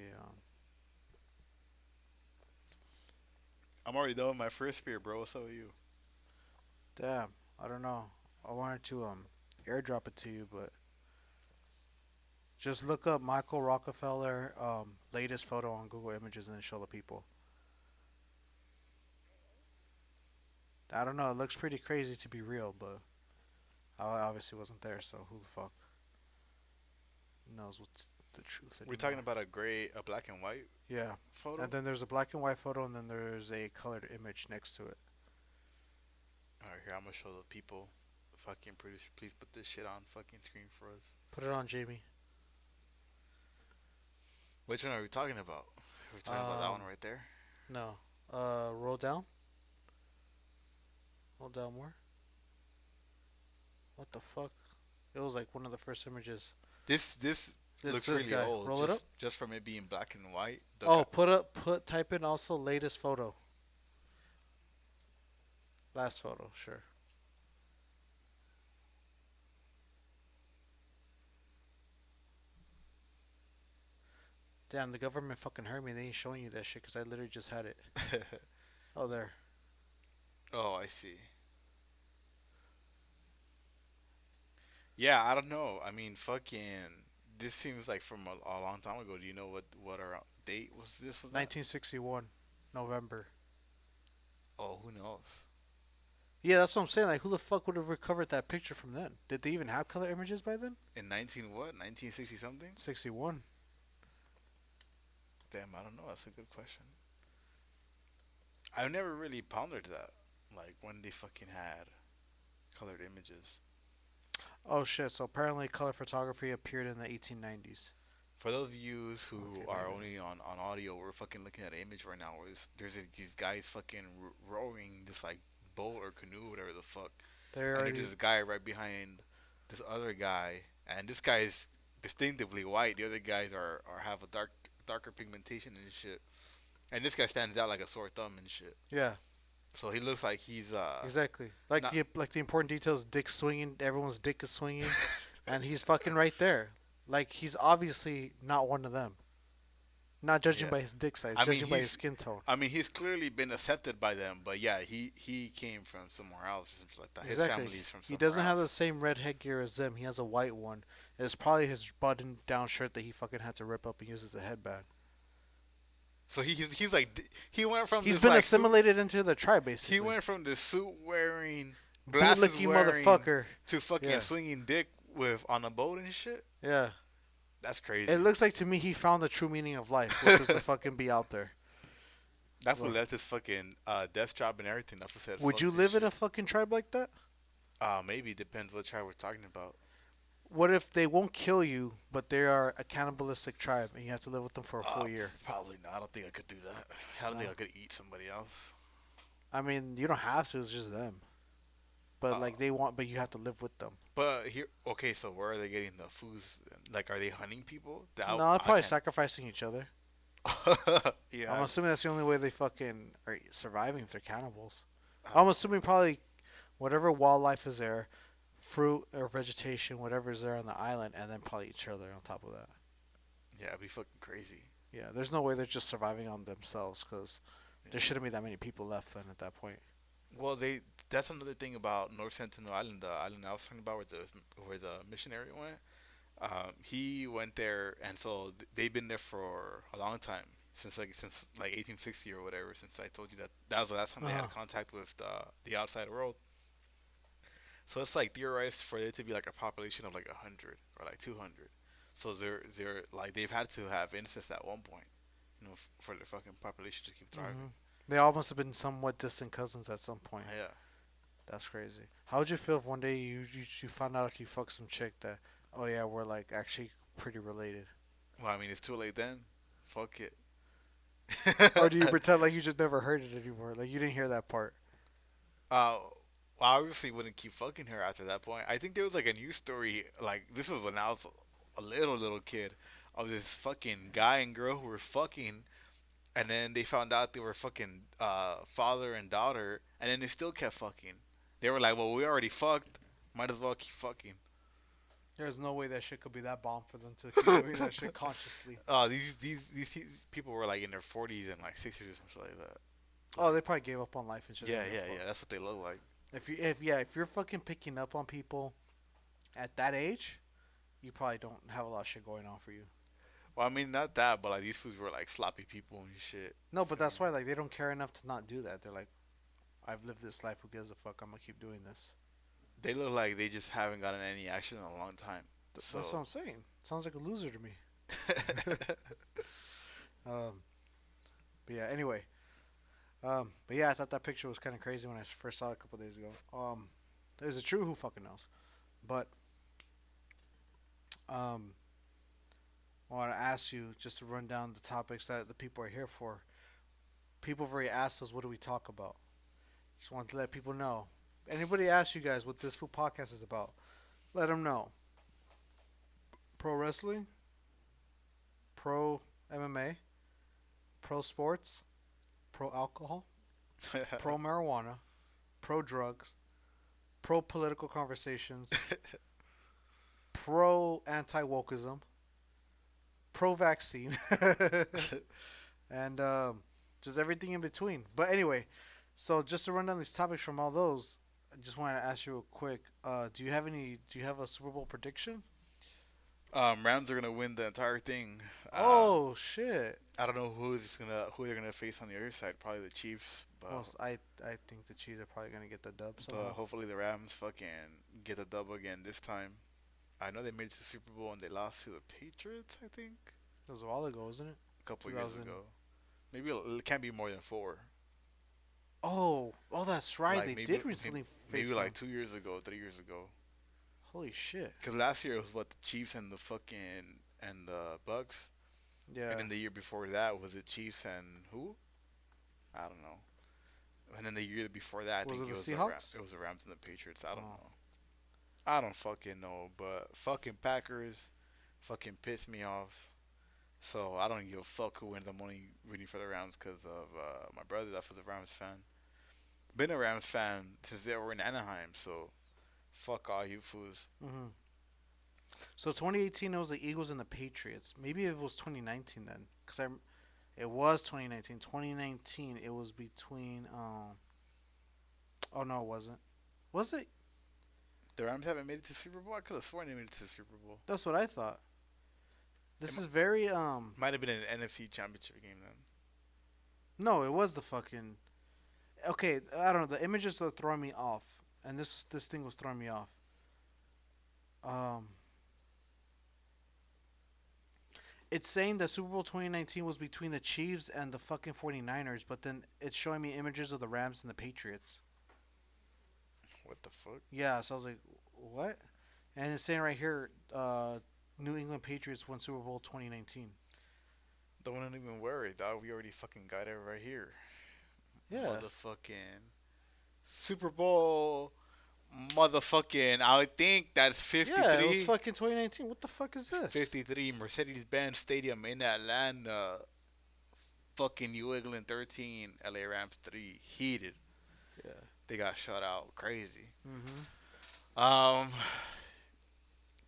Speaker 1: I'm already done with my first beer, bro. What's up with you?
Speaker 2: Damn, I don't know. I wanted to airdrop it to you, but just look up Michael Rockefeller latest photo on Google Images and then show the people. I don't know. It looks pretty crazy to be real, but I obviously wasn't there, so who the fuck knows what's the truth
Speaker 1: We're talking
Speaker 2: anymore?
Speaker 1: about a black and white
Speaker 2: Yeah,
Speaker 1: photo.
Speaker 2: and then there's a black and white photo, and then there's a colored image next to it.
Speaker 1: All right, here I'm gonna show the people. Fucking producer, please put this shit on fucking screen for us.
Speaker 2: Put it on, Jamie.
Speaker 1: Which one are we talking about? Are we talking about that one
Speaker 2: Um,
Speaker 1: right there?
Speaker 2: no. Roll down. Roll down more. What the fuck? It was like one of the first images.
Speaker 1: This
Speaker 2: It's
Speaker 1: looks
Speaker 2: this
Speaker 1: really
Speaker 2: guy.
Speaker 1: old,
Speaker 2: Roll it up.
Speaker 1: just from it being black and white.
Speaker 2: Oh, type in also latest photo. Last photo, sure. Damn, the government fucking heard me. They ain't showing you that shit because I literally just had it. Oh, there.
Speaker 1: Oh, I see. Yeah, I don't know. I mean, fucking. This seems like from a long time ago. Do you know what our date was? This was that?
Speaker 2: 1961, November.
Speaker 1: Oh, who knows?
Speaker 2: Yeah, that's what I'm saying. Like, who the fuck would have recovered that picture from then? Did they even have color images by then?
Speaker 1: In 19 what? 1960 something?
Speaker 2: 61.
Speaker 1: Damn, I don't know. That's a good question. I've never really pondered that. Like when they fucking had colored images.
Speaker 2: Oh shit! So apparently, color photography appeared in the 1890s.
Speaker 1: For those of you who
Speaker 2: Okay,
Speaker 1: are
Speaker 2: maybe.
Speaker 1: only on audio, we're fucking looking at an image right now where these guys fucking rowing this like boat or canoe, whatever the fuck.
Speaker 2: There
Speaker 1: And
Speaker 2: are
Speaker 1: there's
Speaker 2: these.
Speaker 1: this guy right behind this other guy, and this guy's distinctively white. The other guys are have a darker pigmentation and shit. And this guy stands out like a sore thumb and shit.
Speaker 2: Yeah,
Speaker 1: So he looks like he's
Speaker 2: exactly. Like
Speaker 1: not.
Speaker 2: the important details. Dick swinging. Everyone's dick is swinging, and he's fucking right there. Like he's obviously not one of them. Not judging
Speaker 1: Yeah.
Speaker 2: by his dick size,
Speaker 1: I mean
Speaker 2: judging by his
Speaker 1: he's
Speaker 2: skin tone.
Speaker 1: I mean he's clearly been accepted by them, but yeah, he came from somewhere else or something like that. His
Speaker 2: Exactly.
Speaker 1: family's from
Speaker 2: He
Speaker 1: somewhere
Speaker 2: doesn't have the
Speaker 1: else.
Speaker 2: same red headgear as them. He has a white one. It's probably his button down shirt that he fucking had to rip up and use as a headband.
Speaker 1: So he's like he went from
Speaker 2: He's
Speaker 1: this
Speaker 2: been
Speaker 1: like suit
Speaker 2: assimilated into the tribe
Speaker 1: he
Speaker 2: basically.
Speaker 1: went from this suit wearing, glasses
Speaker 2: Bootlicking
Speaker 1: wearing,
Speaker 2: motherfucker.
Speaker 1: to fucking
Speaker 2: Yeah.
Speaker 1: swinging dick with on a boat and shit.
Speaker 2: Yeah.
Speaker 1: That's
Speaker 2: It
Speaker 1: crazy.
Speaker 2: looks like to me he found the true meaning of life, which was to fucking be out there.
Speaker 1: That fool
Speaker 2: Well,
Speaker 1: left his fucking desk job and everything. That fool said
Speaker 2: would
Speaker 1: fuck
Speaker 2: you
Speaker 1: this
Speaker 2: live in a
Speaker 1: shit.
Speaker 2: fucking tribe like that?
Speaker 1: Maybe depends what tribe we're talking about.
Speaker 2: What if they won't kill you, but they are a cannibalistic tribe and you have to live with them for a
Speaker 1: Uh,
Speaker 2: full year?
Speaker 1: Probably not. I don't think I could do that. I don't think I
Speaker 2: No.
Speaker 1: could eat somebody else.
Speaker 2: I mean, you don't have to. It's just them. But
Speaker 1: Uh,
Speaker 2: like they want, but you have to live with them.
Speaker 1: but here, okay. So where are they getting the foods? Like, are they hunting people?
Speaker 2: No, they're
Speaker 1: I
Speaker 2: probably
Speaker 1: can't.
Speaker 2: sacrificing each other. I'm
Speaker 1: Yeah.
Speaker 2: assuming that's the only way they fucking are surviving if they're cannibals.
Speaker 1: Uh,
Speaker 2: I'm assuming probably whatever wildlife is there, fruit or vegetation, whatever is there on the island, and then probably each other on top of that.
Speaker 1: yeah, it'd be fucking crazy.
Speaker 2: Yeah, there's no way they're just surviving on themselves because there
Speaker 1: Yeah.
Speaker 2: shouldn't be that many people left then at that point.
Speaker 1: Well, they. That's another thing about North Sentinel Island, the island I was talking about, where the missionary went. He went there, and so they've been there for a long time since 1860 or whatever. Since I told you that was the last time
Speaker 2: Uh
Speaker 1: they
Speaker 2: huh.
Speaker 1: had contact with the outside world. So it's like theorized for it to be like a population of like 100 or like 200. So they're like they've had to have incest at one point, for their fucking population to keep
Speaker 2: Hmm.
Speaker 1: thriving.
Speaker 2: They all must have been somewhat distant cousins at some point.
Speaker 1: Yeah.
Speaker 2: That's crazy. How would you feel if one day you found out you fucked some chick that, oh yeah, we're like actually pretty related?
Speaker 1: Well, I mean, it's too late then. Fuck it.
Speaker 2: Or do you pretend like you just never heard it anymore? Like you didn't hear that part?
Speaker 1: uh, well, I obviously wouldn't keep fucking her after that point. I think there was like a news story, like this was when I was a little kid, of this fucking guy and girl who were fucking, and then they found out they were fucking father and daughter, and then they still kept fucking. They were like, "Well, we already fucked. Might as well keep fucking."
Speaker 2: There's no way that shit could be that bomb for them to keep doing that shit consciously.
Speaker 1: These people were like in their 40s and like 60s or something like that.
Speaker 2: Oh, they probably gave up on life and shit.
Speaker 1: Yeah, yeah, yeah. That's what they look like.
Speaker 2: If you're fucking picking up on people at that age, you probably don't have a lot of shit going on for you.
Speaker 1: Well, I mean, not that, but like these fools were like sloppy people and shit.
Speaker 2: No, but that's why like they don't care enough to not do that. They're like, I've lived this life. Who gives a fuck? I'm gonna keep doing this.
Speaker 1: They look like they just haven't gotten any action in a long time.
Speaker 2: That's what
Speaker 1: So,
Speaker 2: I'm saying. Sounds like a loser to me. Um, but yeah. Anyway. But yeah, I thought that picture was kind of crazy when I first saw it a couple days ago. Is it true? Who fucking knows? But um, I want to ask you just to run down the topics that the people are here for. People have already asked us, what do we talk about? Just want to let people know. Anybody ask you guys what this food podcast is about? Let them know. Pro wrestling, pro MMA, pro sports, pro alcohol, pro marijuana, pro drugs, pro political conversations, pro anti wokeism, pro vaccine, and just everything in between. But anyway, so just to run down these topics from all those, I just wanted to ask you real quick. Do you have any? Do you have a Super Bowl prediction?
Speaker 1: Rams are gonna win the entire thing.
Speaker 2: Oh shit!
Speaker 1: I don't know who they're gonna face on the other side. Probably the Chiefs,
Speaker 2: Well, I think the Chiefs are probably gonna get the dub
Speaker 1: but
Speaker 2: somehow.
Speaker 1: hopefully the Rams fucking get the double again this time. I know they made it to the Super Bowl and they lost to the Patriots. I think
Speaker 2: That was a while ago, wasn't it?
Speaker 1: a couple years
Speaker 2: 2000.
Speaker 1: ago. Maybe it can't be more than four.
Speaker 2: Oh, that's right.
Speaker 1: Like
Speaker 2: They
Speaker 1: maybe
Speaker 2: did recently
Speaker 1: maybe
Speaker 2: face them.
Speaker 1: like 2 years ago, 3 years ago.
Speaker 2: Holy shit!
Speaker 1: Because last year it was what the Chiefs and the fucking and the Bucks, and
Speaker 2: Yeah.
Speaker 1: then the year before that was the Chiefs and who? I don't know. And then the year before that, I
Speaker 2: Was
Speaker 1: think
Speaker 2: it the
Speaker 1: It
Speaker 2: Seahawks?
Speaker 1: was the Rams and the Patriots. I don't
Speaker 2: Oh.
Speaker 1: know. I don't fucking know, but fucking Packers, fucking piss me off. So I don't give a fuck who wins. I'm only rooting for the Rams because of my brother. That was a Rams fan. Been a Rams fan since they were in Anaheim. So fuck all you fools.
Speaker 2: Hmm. So 2018 it was the Eagles and the Patriots. Maybe it was 2019 then, because it was 2019. 2019 it was between oh no, it wasn't. Was it?
Speaker 1: The Rams haven't made it to Super Bowl. I could have sworn they made it to Super Bowl.
Speaker 2: That's what I thought.
Speaker 1: It
Speaker 2: This is very
Speaker 1: might have been an NFC Championship game then.
Speaker 2: no, it was the fucking okay. I don't know. The images are throwing me off, and this thing was throwing me off. Um, it's saying that Super Bowl 2019 was between the Chiefs and the fucking 49ers, but then it's showing me images of the Rams and the Patriots.
Speaker 1: What the fuck?
Speaker 2: Yeah, so I was like, what? And it's saying right here, New England Patriots won Super Bowl 2019.
Speaker 1: Don't even worry, dog. We already fucking got it right here.
Speaker 2: Yeah.
Speaker 1: Motherfucking Super Bowl. Motherfucking. I think that's
Speaker 2: Yeah, it was
Speaker 1: 53.
Speaker 2: fucking 2019. What the fuck is this?
Speaker 1: 53 Mercedes-Benz Stadium in Atlanta. Fucking New England 13, LA Rams 3. Heated.
Speaker 2: Yeah.
Speaker 1: They got shut out. Crazy.
Speaker 2: Mm-hmm.
Speaker 1: Um,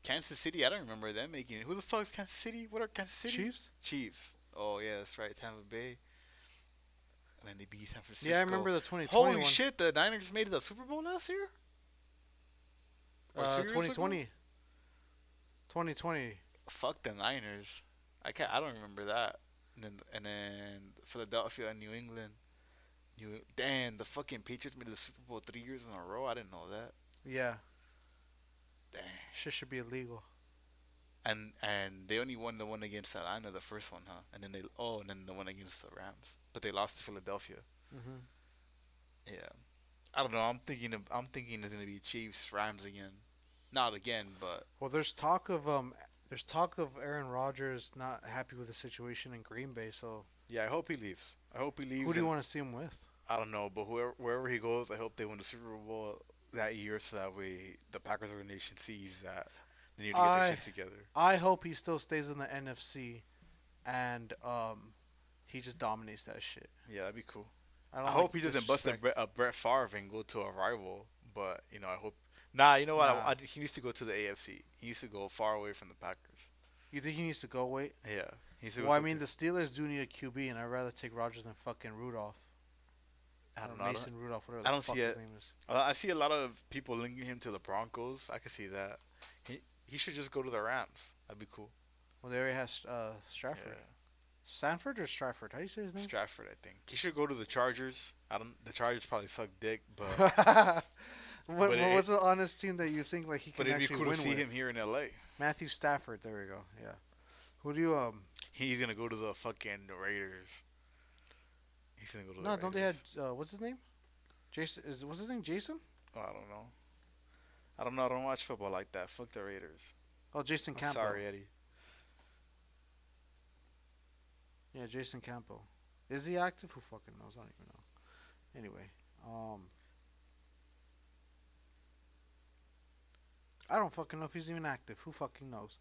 Speaker 1: Kansas City. I don't remember them making it. Who the fuck is Kansas City? What are Kansas City?
Speaker 2: Chiefs?
Speaker 1: Chiefs. Oh yeah, that's right. Tampa Bay. And then they beat San Francisco.
Speaker 2: Yeah, I remember the 2020
Speaker 1: Holy
Speaker 2: one.
Speaker 1: shit! The Niners made it to the Super Bowl last year. Or 2 years
Speaker 2: 2020.
Speaker 1: ago?
Speaker 2: 2020.
Speaker 1: Fuck the Niners. I can't. I don't remember that. And then Philadelphia and New England. Damn, the fucking Patriots made it to the Super Bowl 3 years in a row. I didn't know that.
Speaker 2: Yeah.
Speaker 1: Damn.
Speaker 2: Shit should be illegal.
Speaker 1: And they only won the one against Atlanta, the first one, huh? And then the one against the Rams, but they lost to Philadelphia.
Speaker 2: Mm-hmm.
Speaker 1: Yeah, I don't know. I'm thinking it's gonna be Chiefs Rams again, not again, but
Speaker 2: Well, there's talk of Aaron Rodgers not happy with the situation in Green Bay. So
Speaker 1: yeah, I hope he leaves. I hope he leaves.
Speaker 2: who do you
Speaker 1: and
Speaker 2: want to see him with?
Speaker 1: I don't know, but wherever he goes, I hope they win the Super Bowl that year, so that way the Packers organization sees that they need to get their
Speaker 2: I
Speaker 1: shit together.
Speaker 2: I hope he still stays in the NFC, and he just dominates that shit.
Speaker 1: Yeah, that'd be cool.
Speaker 2: I
Speaker 1: I
Speaker 2: don't like
Speaker 1: hope he doesn't bust
Speaker 2: disrespect.
Speaker 1: A Brett Favre and go to a rival. But I hope. Nah, you know what?
Speaker 2: Nah.
Speaker 1: He needs to go to the AFC. He needs to go far away from the Packers.
Speaker 2: You think he needs to go? Wait.
Speaker 1: Yeah, he needs to go
Speaker 2: Well, I
Speaker 1: to.
Speaker 2: mean, the Steelers do need a QB, and I'd rather take Rodgers than fucking Rudolph
Speaker 1: I
Speaker 2: or
Speaker 1: don't know.
Speaker 2: Mason Rudolph, whatever
Speaker 1: I
Speaker 2: the
Speaker 1: don't
Speaker 2: fuck
Speaker 1: see
Speaker 2: his
Speaker 1: it.
Speaker 2: name is.
Speaker 1: I see a lot of people linking him to the Broncos. I can see that. He should just go to the Rams. That'd be cool.
Speaker 2: Well, they already has Stratford,
Speaker 1: Yeah,
Speaker 2: Sanford or Stratford? How do you say his name?
Speaker 1: Stratford. I think he should go to the Chargers. I don't. The Chargers probably suck dick, but but
Speaker 2: What's the honest team that you think like he
Speaker 1: but
Speaker 2: can
Speaker 1: it'd be
Speaker 2: actually
Speaker 1: cool to
Speaker 2: win
Speaker 1: see
Speaker 2: with?
Speaker 1: him here in LA.
Speaker 2: Matthew Stafford. There we go. Yeah. Who do you
Speaker 1: He's gonna go to the fucking Raiders. He's gonna go to the
Speaker 2: No, don't they have
Speaker 1: Raiders.
Speaker 2: what's his name? Jason is what's his name? Jason?
Speaker 1: Oh, I don't know. I don't know. I don't watch football like that. Fuck the Raiders.
Speaker 2: Oh, Jason
Speaker 1: I'm
Speaker 2: Campbell.
Speaker 1: sorry, Eddie.
Speaker 2: Yeah, Jason Campbell. Is he active? Who fucking knows? I don't even know. Anyway, I don't fucking know if he's even active. Who fucking knows?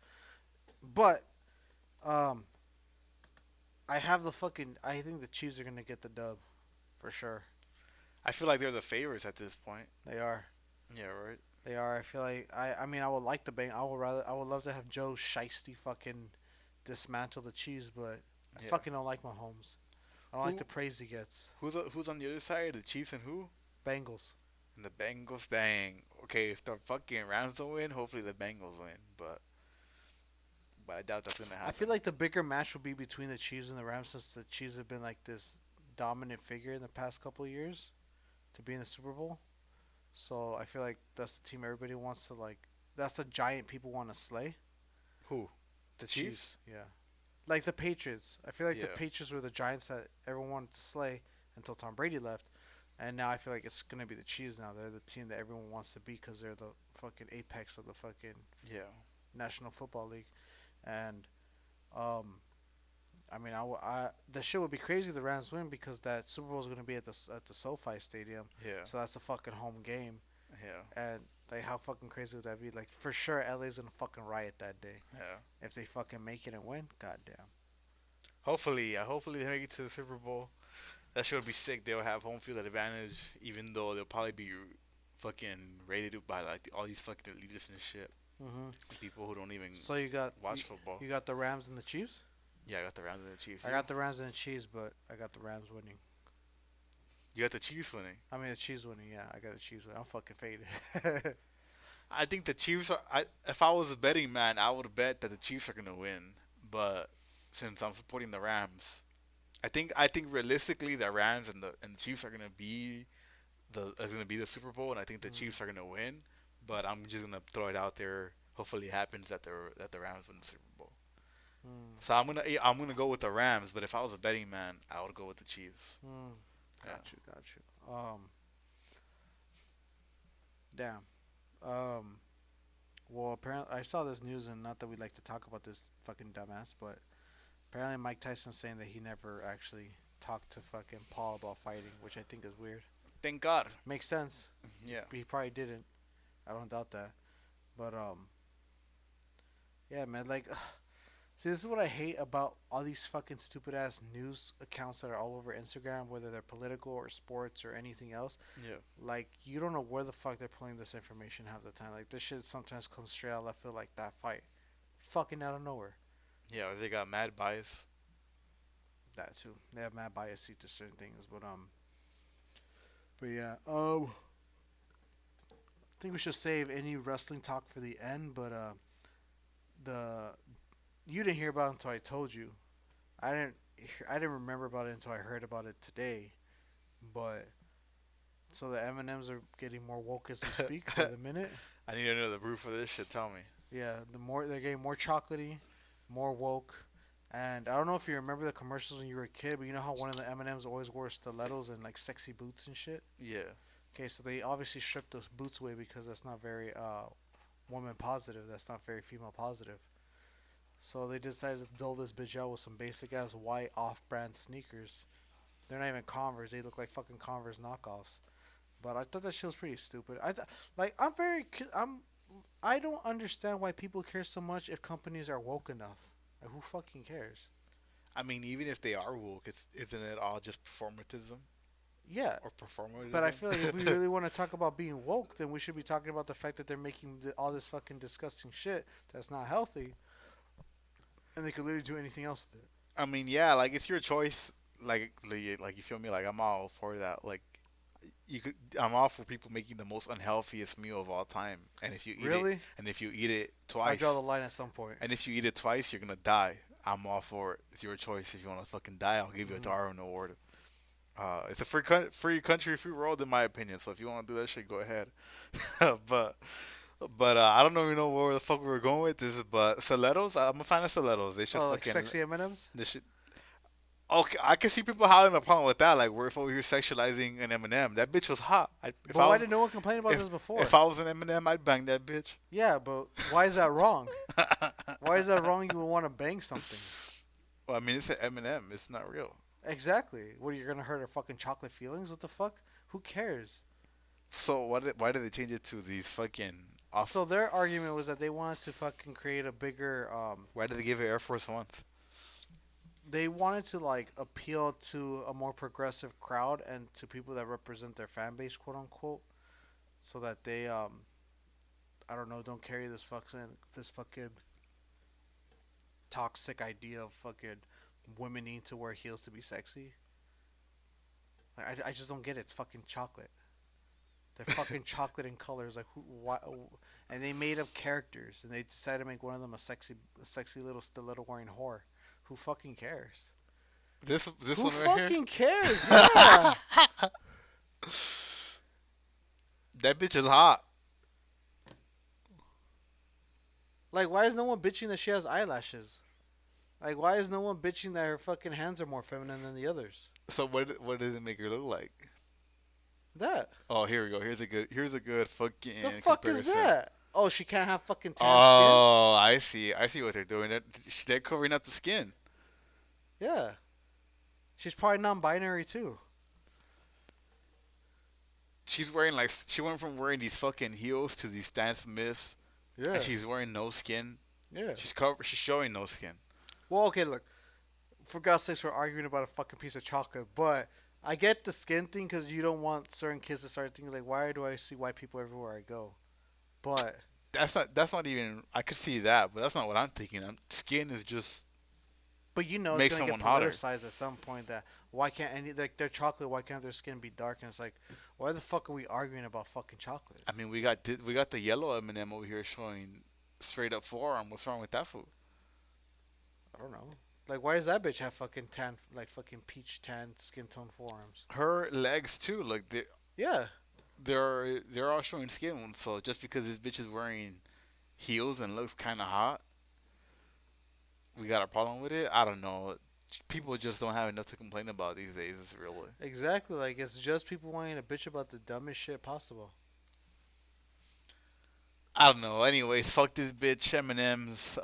Speaker 2: But um, I have the fucking. I think the Chiefs are gonna get the dub, for sure.
Speaker 1: I feel like they're the favorites at this point.
Speaker 2: They are.
Speaker 1: Yeah, right.
Speaker 2: They are. I feel like I mean I would like the bang. I would love to have Joe Shiesty fucking dismantle the Chiefs, but I
Speaker 1: Yeah.
Speaker 2: fucking don't like Mahomes. I don't like
Speaker 1: Who
Speaker 2: the praise he gets.
Speaker 1: who's on the other side? The Chiefs and who?
Speaker 2: Bengals.
Speaker 1: And the Bengals. Dang. Okay, if the fucking Rams don't win, hopefully the Bengals win. But I doubt that's gonna happen.
Speaker 2: I feel like the bigger match will be between the Chiefs and the Rams since the Chiefs have been like this dominant figure in the past couple of years to be in the Super Bowl. So I feel like that's the team everybody wants to like. That's the giant people want to slay.
Speaker 1: Who?
Speaker 2: The
Speaker 1: Chiefs?
Speaker 2: Chiefs. Yeah. Like the Patriots. I feel like the
Speaker 1: Yeah.
Speaker 2: Patriots were the giants that everyone wanted to slay until Tom Brady left. And now I feel like it's going to be the Chiefs now. They're the team that everyone wants to beat because they're the fucking apex of the fucking
Speaker 1: Yeah.
Speaker 2: National Football League. And, I mean, the shit would be crazy if the Rams win because that Super Bowl is going to be at the SoFi Stadium.
Speaker 1: Yeah.
Speaker 2: So that's a fucking home game.
Speaker 1: Yeah.
Speaker 2: And, like, how fucking crazy would that be? Like, for sure, LA's going to fucking riot that day.
Speaker 1: Yeah.
Speaker 2: If they fucking make it and win, goddamn.
Speaker 1: Hopefully, yeah. Hopefully they make it to the Super Bowl. That shit would be sick. They'll have home field advantage, even though they'll probably be fucking rated by like all these fucking elitists and shit.
Speaker 2: Mm-hmm.
Speaker 1: People who don't even
Speaker 2: So you got
Speaker 1: watch football.
Speaker 2: you got the Rams and the Chiefs.
Speaker 1: Yeah, I got the Rams and the Chiefs.
Speaker 2: I got the Rams and the Chiefs, but I got the Rams winning.
Speaker 1: You got the Chiefs winning.
Speaker 2: I mean the Chiefs winning. Yeah, I got the Chiefs winning. I'm fucking faded.
Speaker 1: I think the Chiefs are. If I was a betting man, I would bet that the Chiefs are gonna win. But since I'm supporting the Rams, I think realistically the Rams and the Chiefs are gonna be the Super Bowl, and I think the
Speaker 2: Mm.
Speaker 1: Chiefs are gonna win. But I'm just gonna throw it out there. Hopefully, it happens that the Rams win the Super Bowl.
Speaker 2: Mm.
Speaker 1: So I'm gonna go with the Rams. But if I was a betting man, I would go with the Chiefs.
Speaker 2: Mm.
Speaker 1: Yeah.
Speaker 2: Got you. Damn. Well, apparently I saw this news, and not that we like to talk about this fucking dumbass, but apparently Mike Tyson's saying that he never actually talked to fucking Paul about fighting, which I think is weird.
Speaker 1: Thank God.
Speaker 2: Makes sense.
Speaker 1: Yeah.
Speaker 2: But he probably didn't. I don't doubt that. But yeah, man. Like, see, this is what I hate about all these fucking stupid ass news accounts that are all over Instagram, whether they're political or sports or anything else.
Speaker 1: Yeah.
Speaker 2: Like, you don't know where the fuck they're pulling this information half the time. Like, this shit sometimes comes straight out of left field, like that fight, fucking out of nowhere.
Speaker 1: Yeah. They got mad bias.
Speaker 2: That too. They have mad bias to certain things, but yeah. I think we should save any wrestling talk for the end. But the you didn't hear about it until I told you. I didn't remember about it until I heard about it today. But so the M&Ms are getting more woke as we speak by the minute.
Speaker 1: I need to know the proof of this shit. Tell me.
Speaker 2: Yeah, the more they're getting more chocolatey, more woke. And I don't know if you remember the commercials when you were a kid, but you know how one of the M&Ms always wore stilettos and like sexy boots and shit.
Speaker 1: Yeah.
Speaker 2: Okay, so they obviously stripped those boots away because that's not very woman positive. That's not very female positive. So they decided to dull this bitch out with some basic ass white off-brand sneakers. They're not even Converse. They look like fucking Converse knockoffs. But I thought that shit was pretty stupid. I don't understand why people care so much if companies are woke enough. Like, who fucking cares?
Speaker 1: I mean, even if they are woke, isn't it all just performatism
Speaker 2: Yeah,
Speaker 1: or
Speaker 2: but I
Speaker 1: performatism?
Speaker 2: feel like if we really want to talk about being woke, then we should be talking about the fact that they're making all this fucking disgusting shit that's not healthy, and they could literally do anything else with it.
Speaker 1: I mean, yeah, like it's your choice. Like you feel me? Like I'm all for that. Like you could, I'm all for people making the most unhealthiest meal of all time.
Speaker 2: Really,
Speaker 1: And if you eat it
Speaker 2: I draw the
Speaker 1: twice,
Speaker 2: line at some point.
Speaker 1: and if you eat it twice, you're gonna die. I'm all for it. It's your choice. If you want to fucking die, I'll give you a
Speaker 2: Hmm.
Speaker 1: Darwin Award. It's a free country, free world, in my opinion. So if you want to do that shit, go ahead. but I don't even know where the fuck we were going with this. But stilettos, I'm a fan of stilettos. They should
Speaker 2: Oh, like
Speaker 1: fucking
Speaker 2: sexy M&Ms.
Speaker 1: they should. Okay, I can see people having a problem with that. Like we're over here sexualizing an Eminem. That bitch was hot. If
Speaker 2: But
Speaker 1: I
Speaker 2: why
Speaker 1: was
Speaker 2: did no one complain about this
Speaker 1: if
Speaker 2: before?
Speaker 1: I was an Eminem, I'd bang that bitch.
Speaker 2: Yeah, but why is that wrong? Why is that wrong? You would want to bang something.
Speaker 1: Well, I mean, it's an Eminem. It's not real.
Speaker 2: Exactly. What, you're gonna hurt her fucking chocolate feelings? What the fuck? Who cares?
Speaker 1: So why did they change it to these fucking off?
Speaker 2: So their argument was that they wanted to fucking create a bigger
Speaker 1: Why did they give it Air Force Ones?
Speaker 2: they wanted to like appeal to a more progressive crowd and to people that represent their fan base, quote unquote, so that they I don't know, don't carry this fucking toxic idea of fucking women need to wear heels to be sexy. Like, I just don't get it. It's fucking chocolate. They're fucking chocolate in colors. Like who? Why? And they made up characters, and they decided to make one of them a sexy little stiletto wearing whore. Who fucking cares?
Speaker 1: This
Speaker 2: Who
Speaker 1: one right here.
Speaker 2: fucking cares? Yeah.
Speaker 1: That bitch is hot.
Speaker 2: Like, why is no one bitching that she has eyelashes? Like, why is no one bitching that her fucking hands are more feminine than the others?
Speaker 1: So what does it make her look like?
Speaker 2: That.
Speaker 1: Oh, here we go. Here's a good fucking
Speaker 2: The fuck is
Speaker 1: comparison.
Speaker 2: that? Oh, she can't have fucking tan skin?
Speaker 1: Oh, I see. I see what they're doing. They're covering up the skin.
Speaker 2: Yeah. She's probably non binary too.
Speaker 1: She's wearing like she went from wearing these fucking heels to these Stan Smiths,
Speaker 2: Yeah.
Speaker 1: and she's wearing no skin.
Speaker 2: Yeah.
Speaker 1: She's showing no skin.
Speaker 2: Well, okay, look. For God's sakes, we're arguing about a fucking piece of chocolate, but I get the skin thing because you don't want certain kids to start thinking, like, why do I see white people everywhere I go? But
Speaker 1: That's not even. I could see that, but that's not what I'm thinking. Skin is just
Speaker 2: But you know it's
Speaker 1: makes
Speaker 2: gonna get
Speaker 1: someone hotter.
Speaker 2: politicized at some point that why can't any like their chocolate, why can't their skin be dark? And it's like, why the fuck are we arguing about fucking chocolate?
Speaker 1: I mean, we got the yellow M&M over here showing straight up forearm. What's wrong with that food?
Speaker 2: I don't know. Like, why does that bitch have fucking tan, like fucking peach tan skin tone forearms?
Speaker 1: Her legs too. Like
Speaker 2: Yeah,
Speaker 1: they're all showing skin. So just because this bitch is wearing heels and looks kind of hot, we got a problem with it. I don't know. People just don't have enough to complain about these days. It's really.
Speaker 2: exactly. Like, it's just people wanting to bitch about the dumbest shit possible.
Speaker 1: I don't know. Anyways, fuck this bitch. M&M's.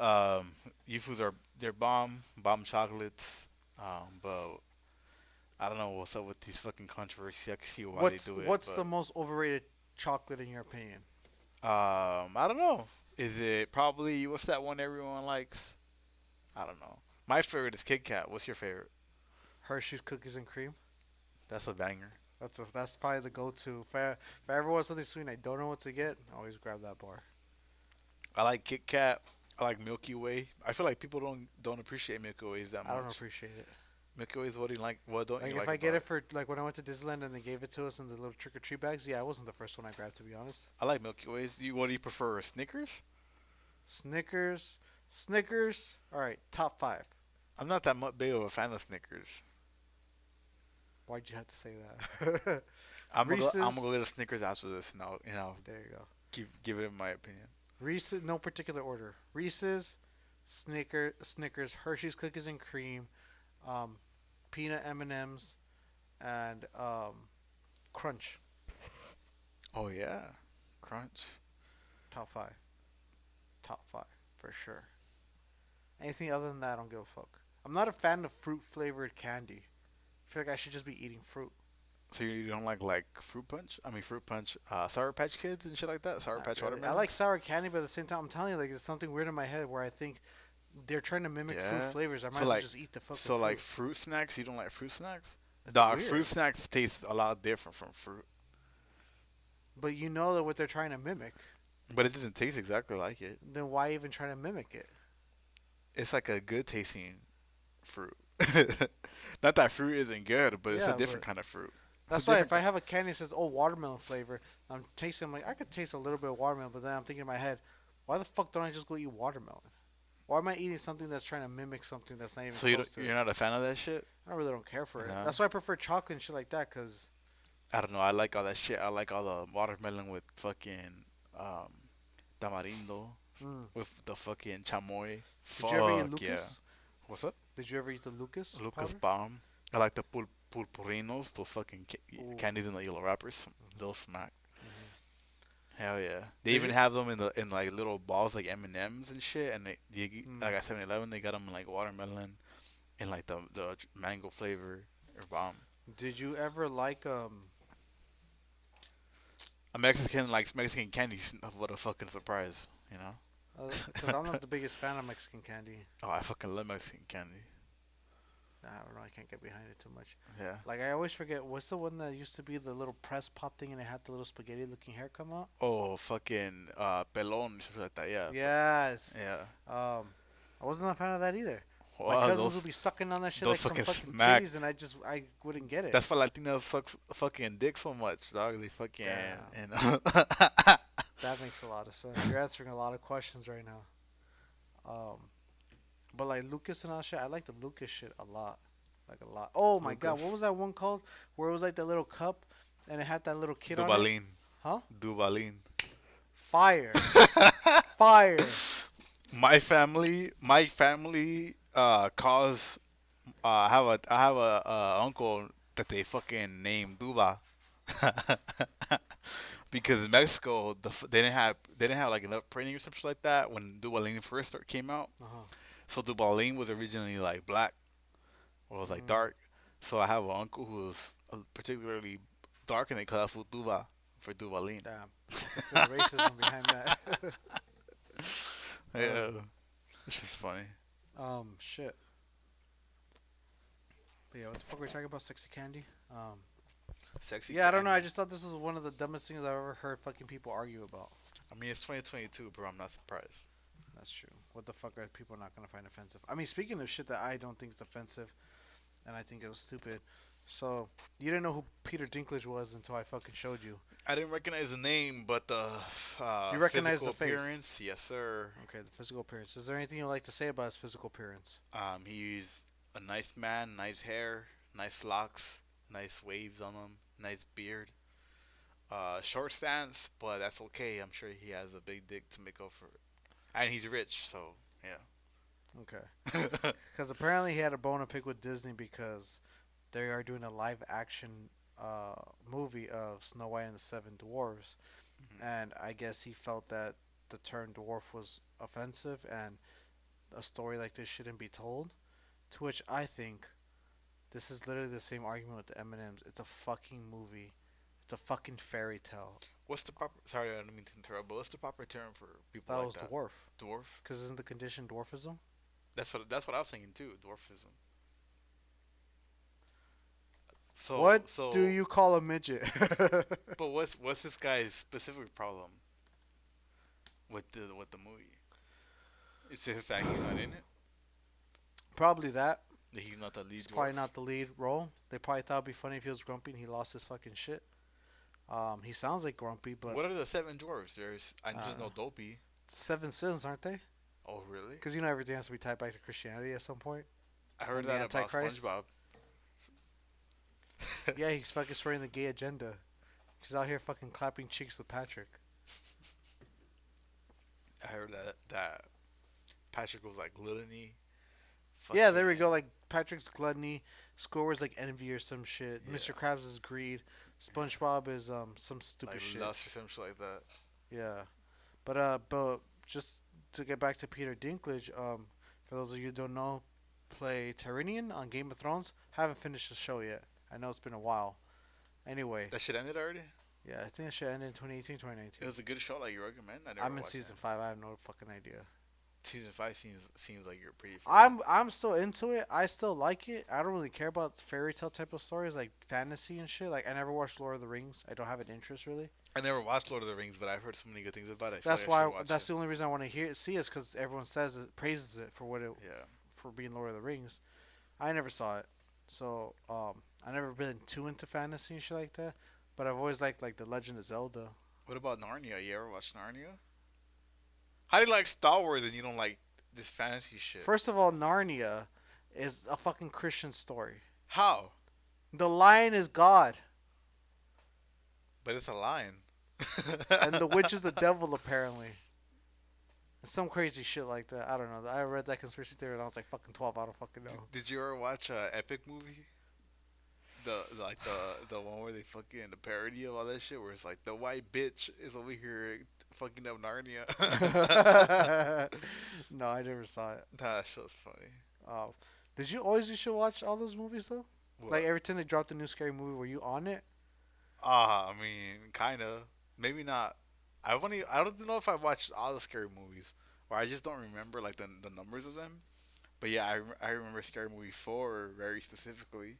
Speaker 1: Yufus are they're bomb chocolates. But I don't know what's up with these fucking controversies. I can see why they do it,
Speaker 2: What's the most overrated chocolate in your opinion?
Speaker 1: I don't know. Is it probably what's that one everyone likes? I don't know. My favorite is Kit Kat. What's your favorite?
Speaker 2: Hershey's cookies and cream.
Speaker 1: That's a banger.
Speaker 2: That's probably the go-to. If I ever want something sweet and I don't know what to get, I always grab that bar.
Speaker 1: I like Kit Kat. I like Milky Way. I feel like people don't appreciate Milky Ways that
Speaker 2: I don't
Speaker 1: much.
Speaker 2: appreciate it.
Speaker 1: Milky Ways, what do you like? What don't
Speaker 2: Like
Speaker 1: you
Speaker 2: if
Speaker 1: like
Speaker 2: I get
Speaker 1: about
Speaker 2: it
Speaker 1: it?
Speaker 2: for like when I went to Disneyland and they gave it to us in the little trick or treat bags, yeah, I wasn't the first one I grabbed, to be honest.
Speaker 1: I like Milky Ways. What do you prefer? Snickers?
Speaker 2: Snickers, Snickers. All right, top five.
Speaker 1: I'm not that much big of a fan of Snickers.
Speaker 2: Why'd you have to say that?
Speaker 1: I'm
Speaker 2: Reese's.
Speaker 1: gonna go get a Snickers after this, and I'll
Speaker 2: There you go.
Speaker 1: give it my opinion.
Speaker 2: Reese's, no particular order. Reese's, Snickers, Hershey's cookies and cream, um, peanut M&Ms, and Crunch.
Speaker 1: Oh yeah, Crunch.
Speaker 2: Top five. Top five for sure. Anything other than that, I don't give a fuck. I'm not a fan of fruit flavored candy. I feel like I should just be eating fruit.
Speaker 1: So you don't like fruit punch? I mean fruit punch, Sour Patch Kids and shit like that. Sour
Speaker 2: Not
Speaker 1: Patch
Speaker 2: really. I
Speaker 1: watermelons.
Speaker 2: like sour candy, but at the same time, I'm telling you, like, there's something weird in my head where I think They're trying to mimic fruit
Speaker 1: Yeah.
Speaker 2: flavors. I might
Speaker 1: So
Speaker 2: as well
Speaker 1: like,
Speaker 2: just eat the fucking
Speaker 1: so like
Speaker 2: fruit.
Speaker 1: fruit snacks. You don't like fruit snacks?
Speaker 2: It's
Speaker 1: Dog, fruit
Speaker 2: weird.
Speaker 1: snacks taste a lot different from fruit,
Speaker 2: But you know that what they're trying to mimic.
Speaker 1: but it doesn't taste exactly like it.
Speaker 2: Then why even try to mimic it?
Speaker 1: It's like a good tasting fruit. Not that fruit isn't good, but it's a
Speaker 2: Yeah,
Speaker 1: different
Speaker 2: but
Speaker 1: kind of fruit. It's a
Speaker 2: that's why if
Speaker 1: different.
Speaker 2: I have a candy that says "oh watermelon flavor," I'm tasting. I'm like I could taste a little bit of watermelon, but then I'm thinking in my head, why the fuck don't I just go eat watermelon? Why am I eating something that's trying to mimic something that's not even
Speaker 1: So you
Speaker 2: close to
Speaker 1: you're
Speaker 2: it?
Speaker 1: not a fan of that shit?
Speaker 2: I really don't care for it.
Speaker 1: No.
Speaker 2: That's why I prefer chocolate and shit like that. Cause
Speaker 1: I don't know. I like all that shit. I like all the watermelon with fucking um, tamarindo
Speaker 2: mm.
Speaker 1: with the fucking chamoy.
Speaker 2: Did you ever eat
Speaker 1: Fuck yeah.
Speaker 2: Lucas?
Speaker 1: What's up?
Speaker 2: Did you ever eat the Lucas
Speaker 1: Lucas
Speaker 2: powder?
Speaker 1: Bomb. I like the pulpurinos, those fucking
Speaker 2: Ooh.
Speaker 1: candies in the yellow wrappers.
Speaker 2: Mhm.
Speaker 1: Those smack.
Speaker 2: Mhm.
Speaker 1: Hell yeah. They
Speaker 2: Did
Speaker 1: even
Speaker 2: you?
Speaker 1: have them in like little balls like M&Ms and shit. And
Speaker 2: Mm.
Speaker 1: like at 7-Eleven, they got them in like watermelon and like the mango flavor or bomb.
Speaker 2: Did you ever like
Speaker 1: A Mexican likes Mexican candies. What a fucking surprise, you know?
Speaker 2: because I'm not the biggest fan of Mexican candy.
Speaker 1: Oh, I fucking love Mexican candy.
Speaker 2: I don't know. I can't get behind it too much.
Speaker 1: Yeah.
Speaker 2: Like I always forget. What's the one that used to be the little press pop thing and it had the little spaghetti looking hair come out?
Speaker 1: Oh, fucking pelon, something like that. Yeah.
Speaker 2: Yes.
Speaker 1: Yeah.
Speaker 2: I wasn't a fan of that either. My
Speaker 1: Wow,
Speaker 2: cousins would be sucking on that shit
Speaker 1: those
Speaker 2: like some
Speaker 1: fucking
Speaker 2: fucking
Speaker 1: smack.
Speaker 2: titties, and I wouldn't get it.
Speaker 1: That's why Latinos sucks fucking dick so much, dog. They fucking
Speaker 2: Damn.
Speaker 1: and
Speaker 2: That makes a lot of sense. You're answering a lot of questions right now. Um, but like Lucas and all shit, I like the Lucas shit a lot, like a lot. Oh my god, what
Speaker 1: Lucas.
Speaker 2: was that one called? Where it was like that little cup, and it had that little kid on it.
Speaker 1: Dubalin.
Speaker 2: Huh?
Speaker 1: Dubalin.
Speaker 2: Fire, fire.
Speaker 1: My family calls I have a uncle that they fucking named Duba. Because in Mexico they didn't have like enough printing or something like that when Dubalin first came out.
Speaker 2: Uh huh.
Speaker 1: So Dubalin was originally like black or was like
Speaker 2: Mm,
Speaker 1: dark. So I have an uncle who was particularly dark and they call that food Duba for Dubalin.
Speaker 2: damn, I can feel the racism behind that. uh,
Speaker 1: Yeah, it's just funny.
Speaker 2: shit. But yeah, what the fuck were we talking about? Sexy candy.
Speaker 1: Sexy
Speaker 2: Yeah, I don't know. I
Speaker 1: candy.
Speaker 2: just thought this was one of the dumbest things I've ever heard fucking people argue about.
Speaker 1: I mean, it's 2022, bro. I'm not surprised.
Speaker 2: That's true. What the fuck are people not gonna find offensive? I mean, speaking of shit that I don't think is offensive, and I think it was stupid. So you didn't know who Peter Dinklage was until I fucking showed you.
Speaker 1: I didn't recognize the name, but the
Speaker 2: You recognize
Speaker 1: physical
Speaker 2: the face.
Speaker 1: appearance, yes, sir.
Speaker 2: Okay, the physical appearance. Is there anything you'd like to say about his physical appearance?
Speaker 1: He's a nice man, nice hair, nice locks, nice waves on him, nice beard. Short stance, but that's okay. I'm sure he has a big dick to make up for it, and he's rich, so
Speaker 2: Okay.
Speaker 1: yeah.
Speaker 2: Because apparently he had a bone to pick with Disney because they are doing a live action uh, movie of Snow White and the Seven Dwarfs,
Speaker 1: Mhm.
Speaker 2: and I guess he felt that the term dwarf was offensive and a story like this shouldn't be told. To which I think this is literally the same argument with the M&Ms. It's a fucking movie. It's a fucking fairy tale.
Speaker 1: What's the proper? Sorry, I didn't mean to interrupt. But what's the proper term for people
Speaker 2: That
Speaker 1: like
Speaker 2: was
Speaker 1: that?
Speaker 2: dwarf.
Speaker 1: Dwarf.
Speaker 2: Because isn't the condition dwarfism?
Speaker 1: That's what I was thinking too. Dwarfism. So
Speaker 2: What
Speaker 1: so,
Speaker 2: do you call a midget?
Speaker 1: but what's this guy's specific problem with the movie? It's just that he's not in it.
Speaker 2: Probably that.
Speaker 1: That he's not the lead
Speaker 2: He's
Speaker 1: dwarf.
Speaker 2: probably not the lead role. They probably thought it'd be funny if he was grumpy and he lost his fucking shit. He sounds like grumpy, but
Speaker 1: What are the seven dwarfs? I
Speaker 2: I
Speaker 1: just
Speaker 2: don't
Speaker 1: know
Speaker 2: know.
Speaker 1: Dopey.
Speaker 2: Seven sins, aren't they?
Speaker 1: Oh really?
Speaker 2: Because you know everything has to be tied back to Christianity at some point.
Speaker 1: I heard
Speaker 2: And the
Speaker 1: that about
Speaker 2: Antichrist?
Speaker 1: SpongeBob.
Speaker 2: Yeah, he's fucking spreading the gay agenda. He's out here fucking clapping cheeks with Patrick.
Speaker 1: I heard that Patrick was like gluttony.
Speaker 2: Yeah, there
Speaker 1: Fucking
Speaker 2: we go. Like Patrick's gluttony, Squidward's like envy or some shit.
Speaker 1: yeah,
Speaker 2: Mr. Krabs is greed. SpongeBob is some stupid
Speaker 1: like
Speaker 2: shit.
Speaker 1: lust or some shit like that.
Speaker 2: Yeah, but just to get back to Peter Dinklage, for those of you who don't know, play Tyrion on Game of Thrones. Haven't finished the show yet. I know it's been a while. Anyway,
Speaker 1: That shit ended already.
Speaker 2: yeah, I think it should end in 2018,
Speaker 1: It
Speaker 2: 2019.
Speaker 1: was a good show. Like you recommend. I never
Speaker 2: I'm in
Speaker 1: watched
Speaker 2: season
Speaker 1: it.
Speaker 2: 5. I have no fucking idea.
Speaker 1: Season 5 seems like you're pretty far.
Speaker 2: I'm still into it. I still like it. I don't really care about fairy tale type of stories like fantasy and shit. Like I never watched Lord of the Rings. I don't have an interest really.
Speaker 1: I never watched Lord of the Rings, but I've heard so many good things about it. I feel
Speaker 2: That's
Speaker 1: like I should
Speaker 2: why.
Speaker 1: watch
Speaker 2: That's
Speaker 1: it.
Speaker 2: the only reason I want to see it because everyone says it, praises it for what it
Speaker 1: Yeah.
Speaker 2: for being Lord of the Rings. I never saw it, so I never been too into fantasy and shit like that. But I've always liked like the Legend of Zelda.
Speaker 1: What about Narnia? You ever watch Narnia? How do you like Star Wars and you don't like this fantasy shit?
Speaker 2: First of all, Narnia is a fucking Christian story.
Speaker 1: How?
Speaker 2: The lion is God,
Speaker 1: But it's a lion.
Speaker 2: and the witch is the devil apparently. Some crazy shit like that. I don't know. I read that conspiracy theory and I was like fucking 12. I don't fucking know.
Speaker 1: Did you ever watch Epic movie? The one where they fucking the parody of all that shit where it's like the white bitch is over here fucking up Narnia.
Speaker 2: No, I never saw it.
Speaker 1: That show's funny.
Speaker 2: Uh, did you always used to watch all those movies though? Like
Speaker 1: What?
Speaker 2: every time they dropped a new scary movie, were you on it?
Speaker 1: I mean, kinda. Maybe not. I don't know if I watched all the scary movies, or I just don't remember like the numbers of them. But yeah, I remember Scary Movie 4 very specifically.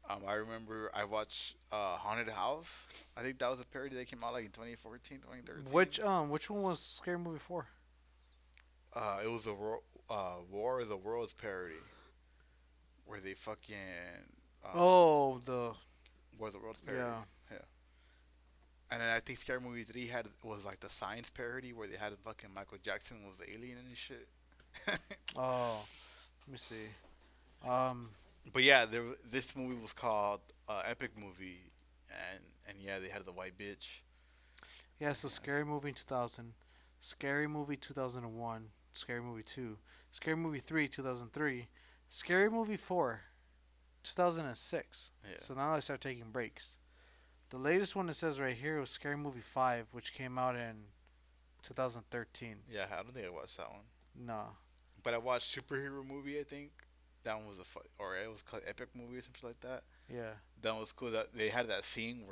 Speaker 1: I remember I watched Haunted House. I think that was a parody that came out like in 2014, 2013.
Speaker 2: Which one was Scary Movie 4?
Speaker 1: It was a War of the Worlds parody where they fucking um,
Speaker 2: Oh, the
Speaker 1: War of the Worlds parody.
Speaker 2: yeah.
Speaker 1: Yeah. And then I think Scary Movie 3 had was like the science parody where they had fucking Michael Jackson was the alien and shit.
Speaker 2: Oh, let me see. Um,
Speaker 1: But yeah, this movie was called Epic Movie, and yeah, they had the white bitch.
Speaker 2: yeah.
Speaker 1: And
Speaker 2: So
Speaker 1: yeah,
Speaker 2: Scary Movie 2000, Scary Movie 2001, Scary Movie 2, Scary Movie 3 2003, Scary Movie 4 2006.
Speaker 1: yeah,
Speaker 2: So now I start taking breaks. The latest one it says right here was Scary Movie 5, which came out in 2013.
Speaker 1: yeah. I don't think I watched that one,
Speaker 2: Nah.
Speaker 1: but I watched superhero movie. I think that one was or it was called Epic Movie or something like that.
Speaker 2: Yeah.
Speaker 1: That was cool. That they had that scene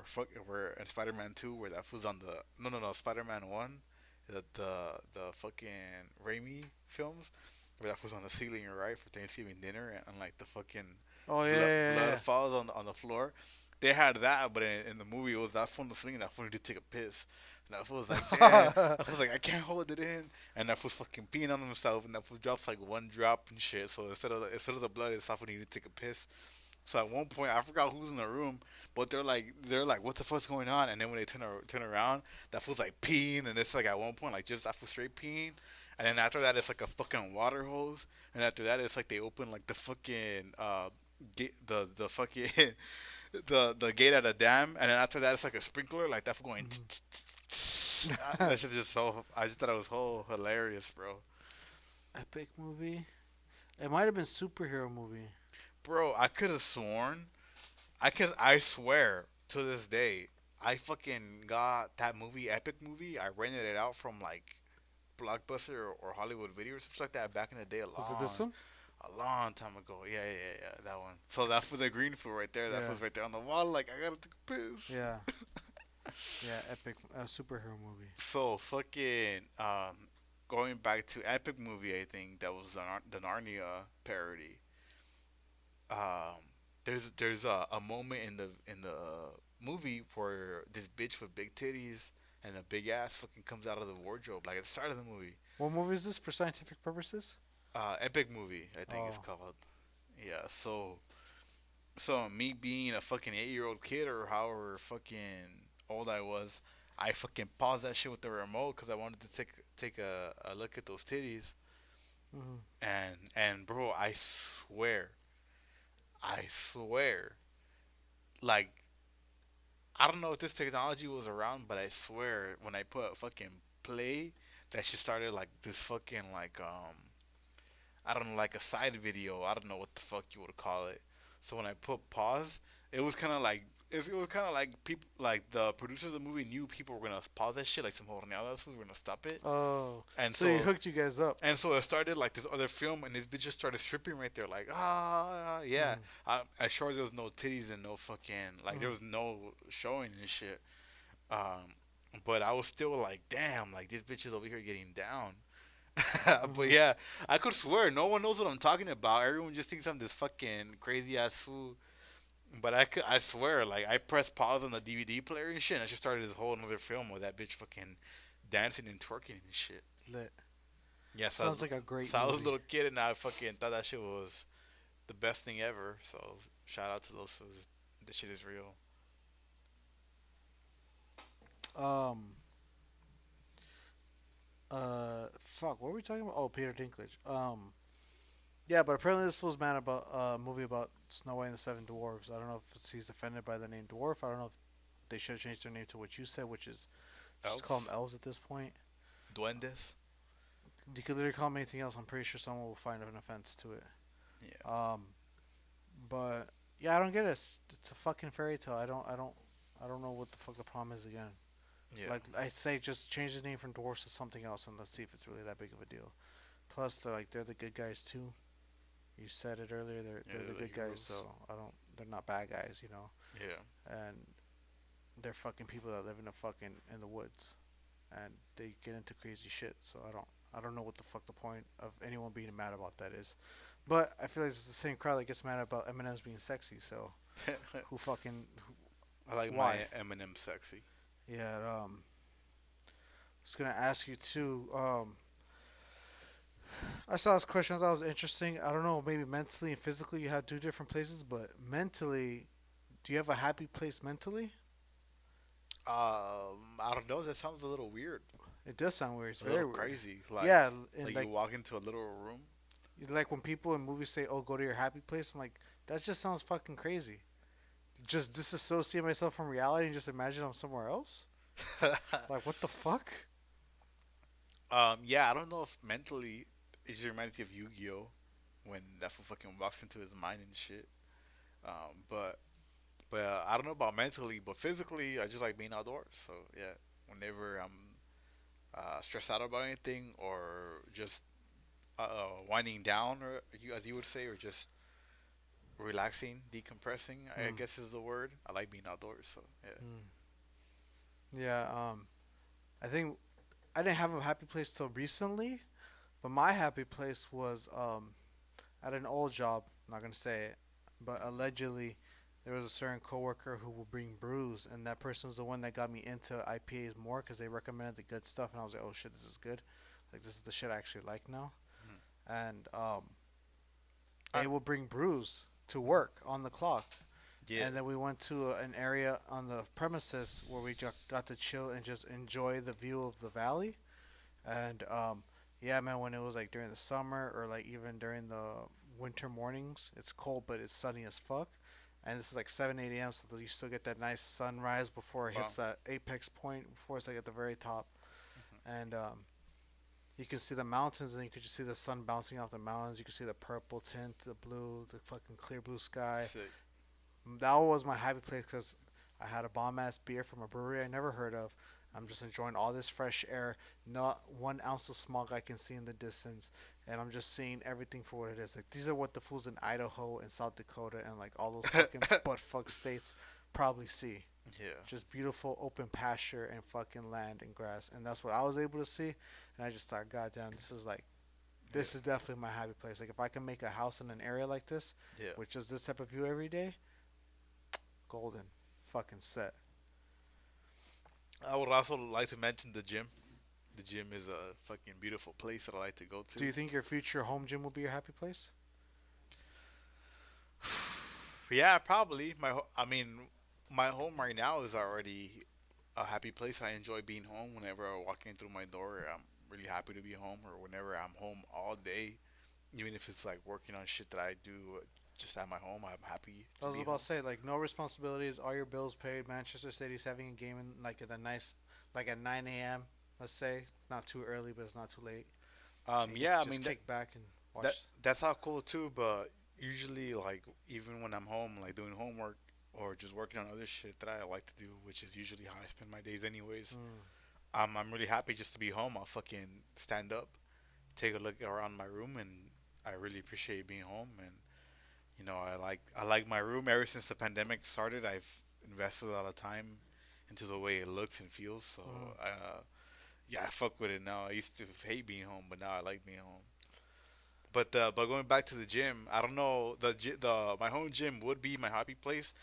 Speaker 1: where in Spider-Man 2 where that was on the no Spider-Man 1, the fucking Raimi films where that was on the ceiling right for Thanksgiving dinner and like the fucking
Speaker 2: Oh yeah, yeah,
Speaker 1: blood
Speaker 2: yeah.
Speaker 1: falls on the floor. They had that, but in the movie it was that phone was slinging that phone to take a piss. And that fool was like, damn. I was like, I can't hold it in. And that fool's fucking peeing on himself, and that fool drops like one drop and shit. So instead of the blood, it's off when he need to take a piss. So at one point, I forgot who's in the room, but they're like, what the fuck's going on? And then when they turn around, that fool's like peeing, and it's like at one point like just that fool straight peeing, and then after that it's like a fucking water hose, and after that it's like they open like the fucking gate the fucking the gate at a dam, and then after that it's like a sprinkler like that fool going.
Speaker 2: Mhm.
Speaker 1: That shit just so I just thought it was whole hilarious, bro.
Speaker 2: Epic movie. It might have been superhero movie.
Speaker 1: Bro, I could have sworn I swear to this day, I fucking got that movie, Epic Movie. I rented it out from like Blockbuster or Hollywood Video or something like that back in the day,
Speaker 2: Was it this one?
Speaker 1: a long time ago. Yeah, that one. So that's for the green food right there. That
Speaker 2: Yeah.
Speaker 1: was right there on the wall. Like I gotta take a piss.
Speaker 2: Yeah. Yeah. Epic superhero movie.
Speaker 1: So fucking going back to Epic Movie, I think that was the Narnia parody. Um, there's a moment in the movie where this bitch with big titties and a big ass fucking comes out of the wardrobe like at the start of the movie.
Speaker 2: What movie is this for scientific purposes?
Speaker 1: Epic Movie, I think it's
Speaker 2: Oh.
Speaker 1: called. Yeah, so me being a fucking 8-year-old kid or however fucking old I was, I fucking paused that shit with the remote because I wanted to take a look at those titties.
Speaker 2: Hmm.
Speaker 1: And bro, I swear, like I don't know if this technology was around, but I swear when I put fucking play, that shit started like this fucking like I don't know, like a side video. I don't know what the fuck you would call it. So when I put pause, it was kind of like it was kind of like people like the producers of the movie knew people were gonna pause that shit, like some horneadas were gonna stop it,
Speaker 2: Oh.
Speaker 1: and
Speaker 2: So he
Speaker 1: so
Speaker 2: hooked you guys up.
Speaker 1: it started like this other film, and this bitch just started stripping right there, like yeah.
Speaker 2: Mm.
Speaker 1: I sure there was no titties and no fucking like there
Speaker 2: Mm.
Speaker 1: was no showing and shit. Um, but I was still like, damn, like this bitch is over here getting down. But yeah, I could swear no one knows what I'm talking about. Everyone just thinks I'm this fucking crazy ass fool. But I swear, like I pressed pause on the DVD player and shit. And I just started this whole another film with that bitch fucking dancing and twerking and shit.
Speaker 2: Lit.
Speaker 1: Yes,
Speaker 2: Sounds like a great
Speaker 1: I was a
Speaker 2: movie.
Speaker 1: little kid and I fucking thought that shit was the best thing ever. So shout out to those fools. This shit is real.
Speaker 2: Um, fuck, what were we talking about? Oh, Peter Dinklage. Yeah, but apparently this fool's mad about a movie about Snow White and the Seven Dwarfs. I don't know if he's offended by the name Dwarf. I don't know if they should have changed their name to what you said, which is just call them
Speaker 1: Elves,
Speaker 2: elves at this point.
Speaker 1: duendes.
Speaker 2: You could literally call them anything else. I'm pretty sure someone will find an offense to it.
Speaker 1: Yeah,
Speaker 2: Um, but yeah, I don't get it. It's a fucking fairy tale. I don't know what the fuck the problem is again.
Speaker 1: yeah.
Speaker 2: Like I say, just change the name from dwarfs to something else, and let's see if it's really that big of a deal. Plus, they're the good guys too. You said it earlier.
Speaker 1: Yeah,
Speaker 2: They're the
Speaker 1: they're the
Speaker 2: good guys,
Speaker 1: heroes.
Speaker 2: so I don't. They're not bad guys, you know.
Speaker 1: Yeah,
Speaker 2: And they're fucking people that live in the fucking in the woods, and they get into crazy shit. So I don't know what the fuck the point of anyone being mad about that is. But I feel like it's the same crowd that gets mad about M&M's being sexy. So who fucking
Speaker 1: I like my
Speaker 2: why?
Speaker 1: Eminem sexy.
Speaker 2: Yeah. I was gonna ask you too. I saw this question. I thought it was interesting. I don't know. Maybe mentally and physically you have two different places, but mentally, do you have a happy place mentally?
Speaker 1: I don't know. That sounds a little weird,
Speaker 2: It does sound weird. It's
Speaker 1: a little
Speaker 2: very weird.
Speaker 1: crazy.
Speaker 2: Yeah, and
Speaker 1: Like you walk into a little room.
Speaker 2: like when people in movies say, "Oh, go to your happy place," I'm like, that just sounds fucking crazy. Just disassociate myself from reality and just imagine I'm somewhere else. Like, what the fuck?
Speaker 1: Yeah, I don't know if mentally it just reminds me of Yu-Gi-Oh when that fool fucking walks into his mind and shit. But I don't know about mentally, but physically, I just like being outdoors. So yeah, whenever I'm stressed out about anything or just winding down, or as you would say, or just relaxing, decompressing, I
Speaker 2: Hmm.
Speaker 1: guess is the word. I like being outdoors. So yeah.
Speaker 2: Hmm. Yeah. I think I didn't have a happy place till recently, but my happy place was at an old job. I'm not gonna say it, but allegedly there was a certain coworker who would bring brews, and that person was the one that got me into IPAs more because they recommended the good stuff, and I was like, oh shit, this is good. Like this is the shit I actually like now.
Speaker 1: Mhm.
Speaker 2: And
Speaker 1: I,
Speaker 2: they would bring brews to work on the clock,
Speaker 1: yeah.
Speaker 2: and then we went to an area on the premises where we got to chill and just enjoy the view of the valley. And yeah, man, when it was like during the summer or like even during the winter mornings, it's cold but it's sunny as fuck. And this is like 7, 8 a.m. So you still get that nice sunrise before it
Speaker 1: Wow.
Speaker 2: hits that apex point, before it's like at the very top.
Speaker 1: Hmm.
Speaker 2: And you can see the mountains, and you can just see the sun bouncing off the mountains. You can see the purple tint, the blue, the fucking clear blue sky.
Speaker 1: Sick.
Speaker 2: That was my happy place because I had a bomb ass beer from a brewery I never heard of. I'm just enjoying all this fresh air. Not 1 ounce of smog I can see in the distance, and I'm just seeing everything for what it is. Like these are what the fools in Idaho and South Dakota and like all those fucking butt fuck states probably see.
Speaker 1: Yeah.
Speaker 2: Just beautiful open pasture and fucking land and grass, and that's what I was able to see. And I just thought, goddamn,
Speaker 1: Yeah.
Speaker 2: this is definitely my happy place. Like if I can make a house in an area like this,
Speaker 1: Yeah.
Speaker 2: with just this type of view every day, golden, fucking set.
Speaker 1: I would also like to mention the gym. The gym is a fucking beautiful place that I like to go
Speaker 2: Do
Speaker 1: to.
Speaker 2: you think your future home gym will be your happy place?
Speaker 1: Yeah, probably. I mean, my home right now is already a happy place. I enjoy being home. Whenever I walk in through my door, I'm really happy to be home. Or whenever I'm home all day, even if it's like working on shit that I do just at my home, I'm happy
Speaker 2: I
Speaker 1: to
Speaker 2: was
Speaker 1: be
Speaker 2: about
Speaker 1: home.
Speaker 2: to say like no responsibilities, all your bills paid. Manchester City's having a game in like at a nice like at 9 a.m. Let's say it's not too early, but it's not too late, and you get
Speaker 1: Yeah,
Speaker 2: to
Speaker 1: I
Speaker 2: just
Speaker 1: mean
Speaker 2: kick back and
Speaker 1: that
Speaker 2: watch.
Speaker 1: that's how cool too. But usually, like even when I'm home, like doing homework or just working on other shit that I like to do, which is usually how I spend my days anyways.
Speaker 2: Mm,
Speaker 1: I'm really happy just to be home. I'll fucking stand up, take a look around my room, and I really appreciate being home. And I like my room. Ever since the pandemic started, I've invested a lot of time into the way it looks and feels. So
Speaker 2: mm.
Speaker 1: Yeah, I fuck with it now. I used to hate being home, but now I like being home. But going back to the gym, I don't know. The my home gym would be my happy place,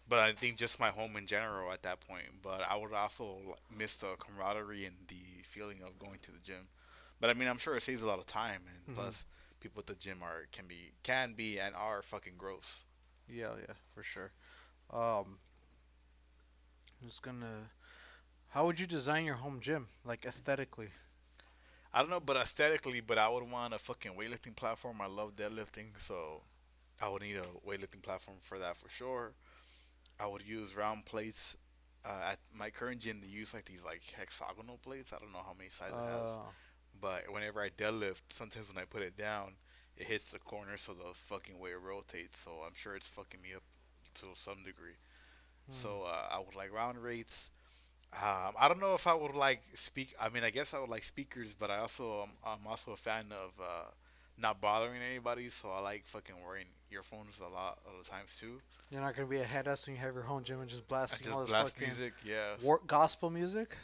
Speaker 1: but I think just my home in general at that point. But I would also miss the camaraderie and the feeling of going to the gym. But I mean, I'm sure it saves a lot of time, and
Speaker 2: Hmm.
Speaker 1: plus, people at the gym are can be and are fucking gross.
Speaker 2: Yeah, yeah, for sure. Um, I'm just gonna. How would you design your home gym, like aesthetically?
Speaker 1: I don't know, but aesthetically, but I would want a fucking weightlifting platform. I love deadlifting, so I would need a weightlifting platform for that for sure. I would use round plates. At my current gym, they use like these like hexagonal plates. I don't know how many sides it has,
Speaker 2: Uh,
Speaker 1: but whenever I deadlift, sometimes when I put it down, it hits the corner, so the fucking way it rotates. So I'm sure it's fucking me up to some degree.
Speaker 2: hmm.
Speaker 1: So I would like round rates. I don't know if I would like speak. I mean, I guess I would like speakers, but I'm also a fan of not bothering anybody. So I like fucking wearing earphones a lot of the times too.
Speaker 2: You're not gonna be a head ass when you have your home gym and just
Speaker 1: I
Speaker 2: blasting all
Speaker 1: just
Speaker 2: this
Speaker 1: blast
Speaker 2: fucking
Speaker 1: music, yes.
Speaker 2: gospel music.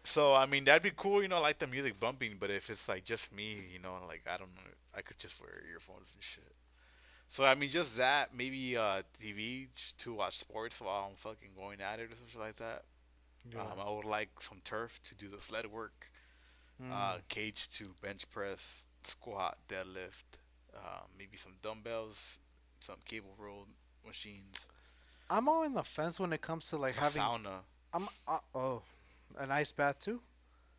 Speaker 1: So I mean that'd be cool, like the music bumping. But if it's like just me, like I don't know, I could just wear earphones and shit. So I mean just that, maybe TV just to watch sports while I'm fucking going at it or something like that.
Speaker 2: Yeah.
Speaker 1: I would like some turf to do the sled work,
Speaker 2: Mm.
Speaker 1: cage to bench press, squat, deadlift, maybe some dumbbells, some cable roll machines,
Speaker 2: I'm all in the fence when it comes to like
Speaker 1: a
Speaker 2: having.
Speaker 1: sauna,
Speaker 2: Oh, an ice bath too.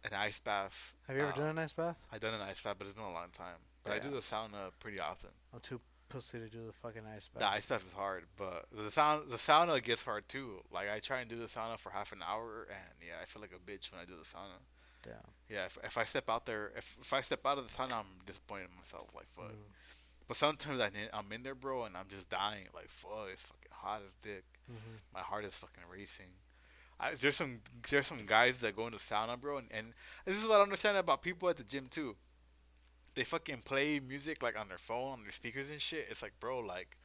Speaker 1: an ice bath.
Speaker 2: Have you ever done an ice bath?
Speaker 1: I've done an ice bath, but it's been a long time. But I do
Speaker 2: Damn,
Speaker 1: the sauna pretty often.
Speaker 2: I'm too pussy to do the fucking ice
Speaker 1: The
Speaker 2: bath.
Speaker 1: ice bath is hard, but the sauna gets hard too. Like I try and do the sauna for half an hour, and yeah, I feel like a bitch when I do the sauna.
Speaker 2: Damn.
Speaker 1: Yeah, if I step out there, if I step out of the sauna, I'm disappointed in myself. Like fuck.
Speaker 2: Mm.
Speaker 1: But sometimes I'm in there, bro, and I'm just dying. Like fuck, it's fucking hot as dick.
Speaker 2: Mm-hmm.
Speaker 1: My heart is fucking racing. There's some guys that go into sauna, bro, and this is what I understand about people at the gym too. They fucking play music like on their phone, on their speakers and shit. It's like, bro, like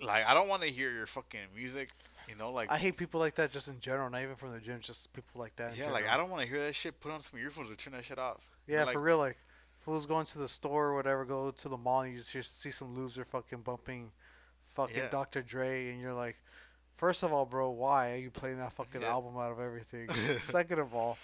Speaker 1: I don't want to hear your fucking music, like
Speaker 2: I hate people like that just in general, not even from the gym, just people like that in
Speaker 1: yeah, like I
Speaker 2: general.
Speaker 1: don't want to hear that shit. Put on some earphones or turn that shit off.
Speaker 2: Yeah,
Speaker 1: Like
Speaker 2: for real. Like, fools going to the store or whatever, go to the mall, and you just see some loser fucking bumping fucking
Speaker 1: yeah,
Speaker 2: Dr. Dre, and you're like, first of all, bro, why are you playing that fucking
Speaker 1: yeah.
Speaker 2: album out of everything? Second of all,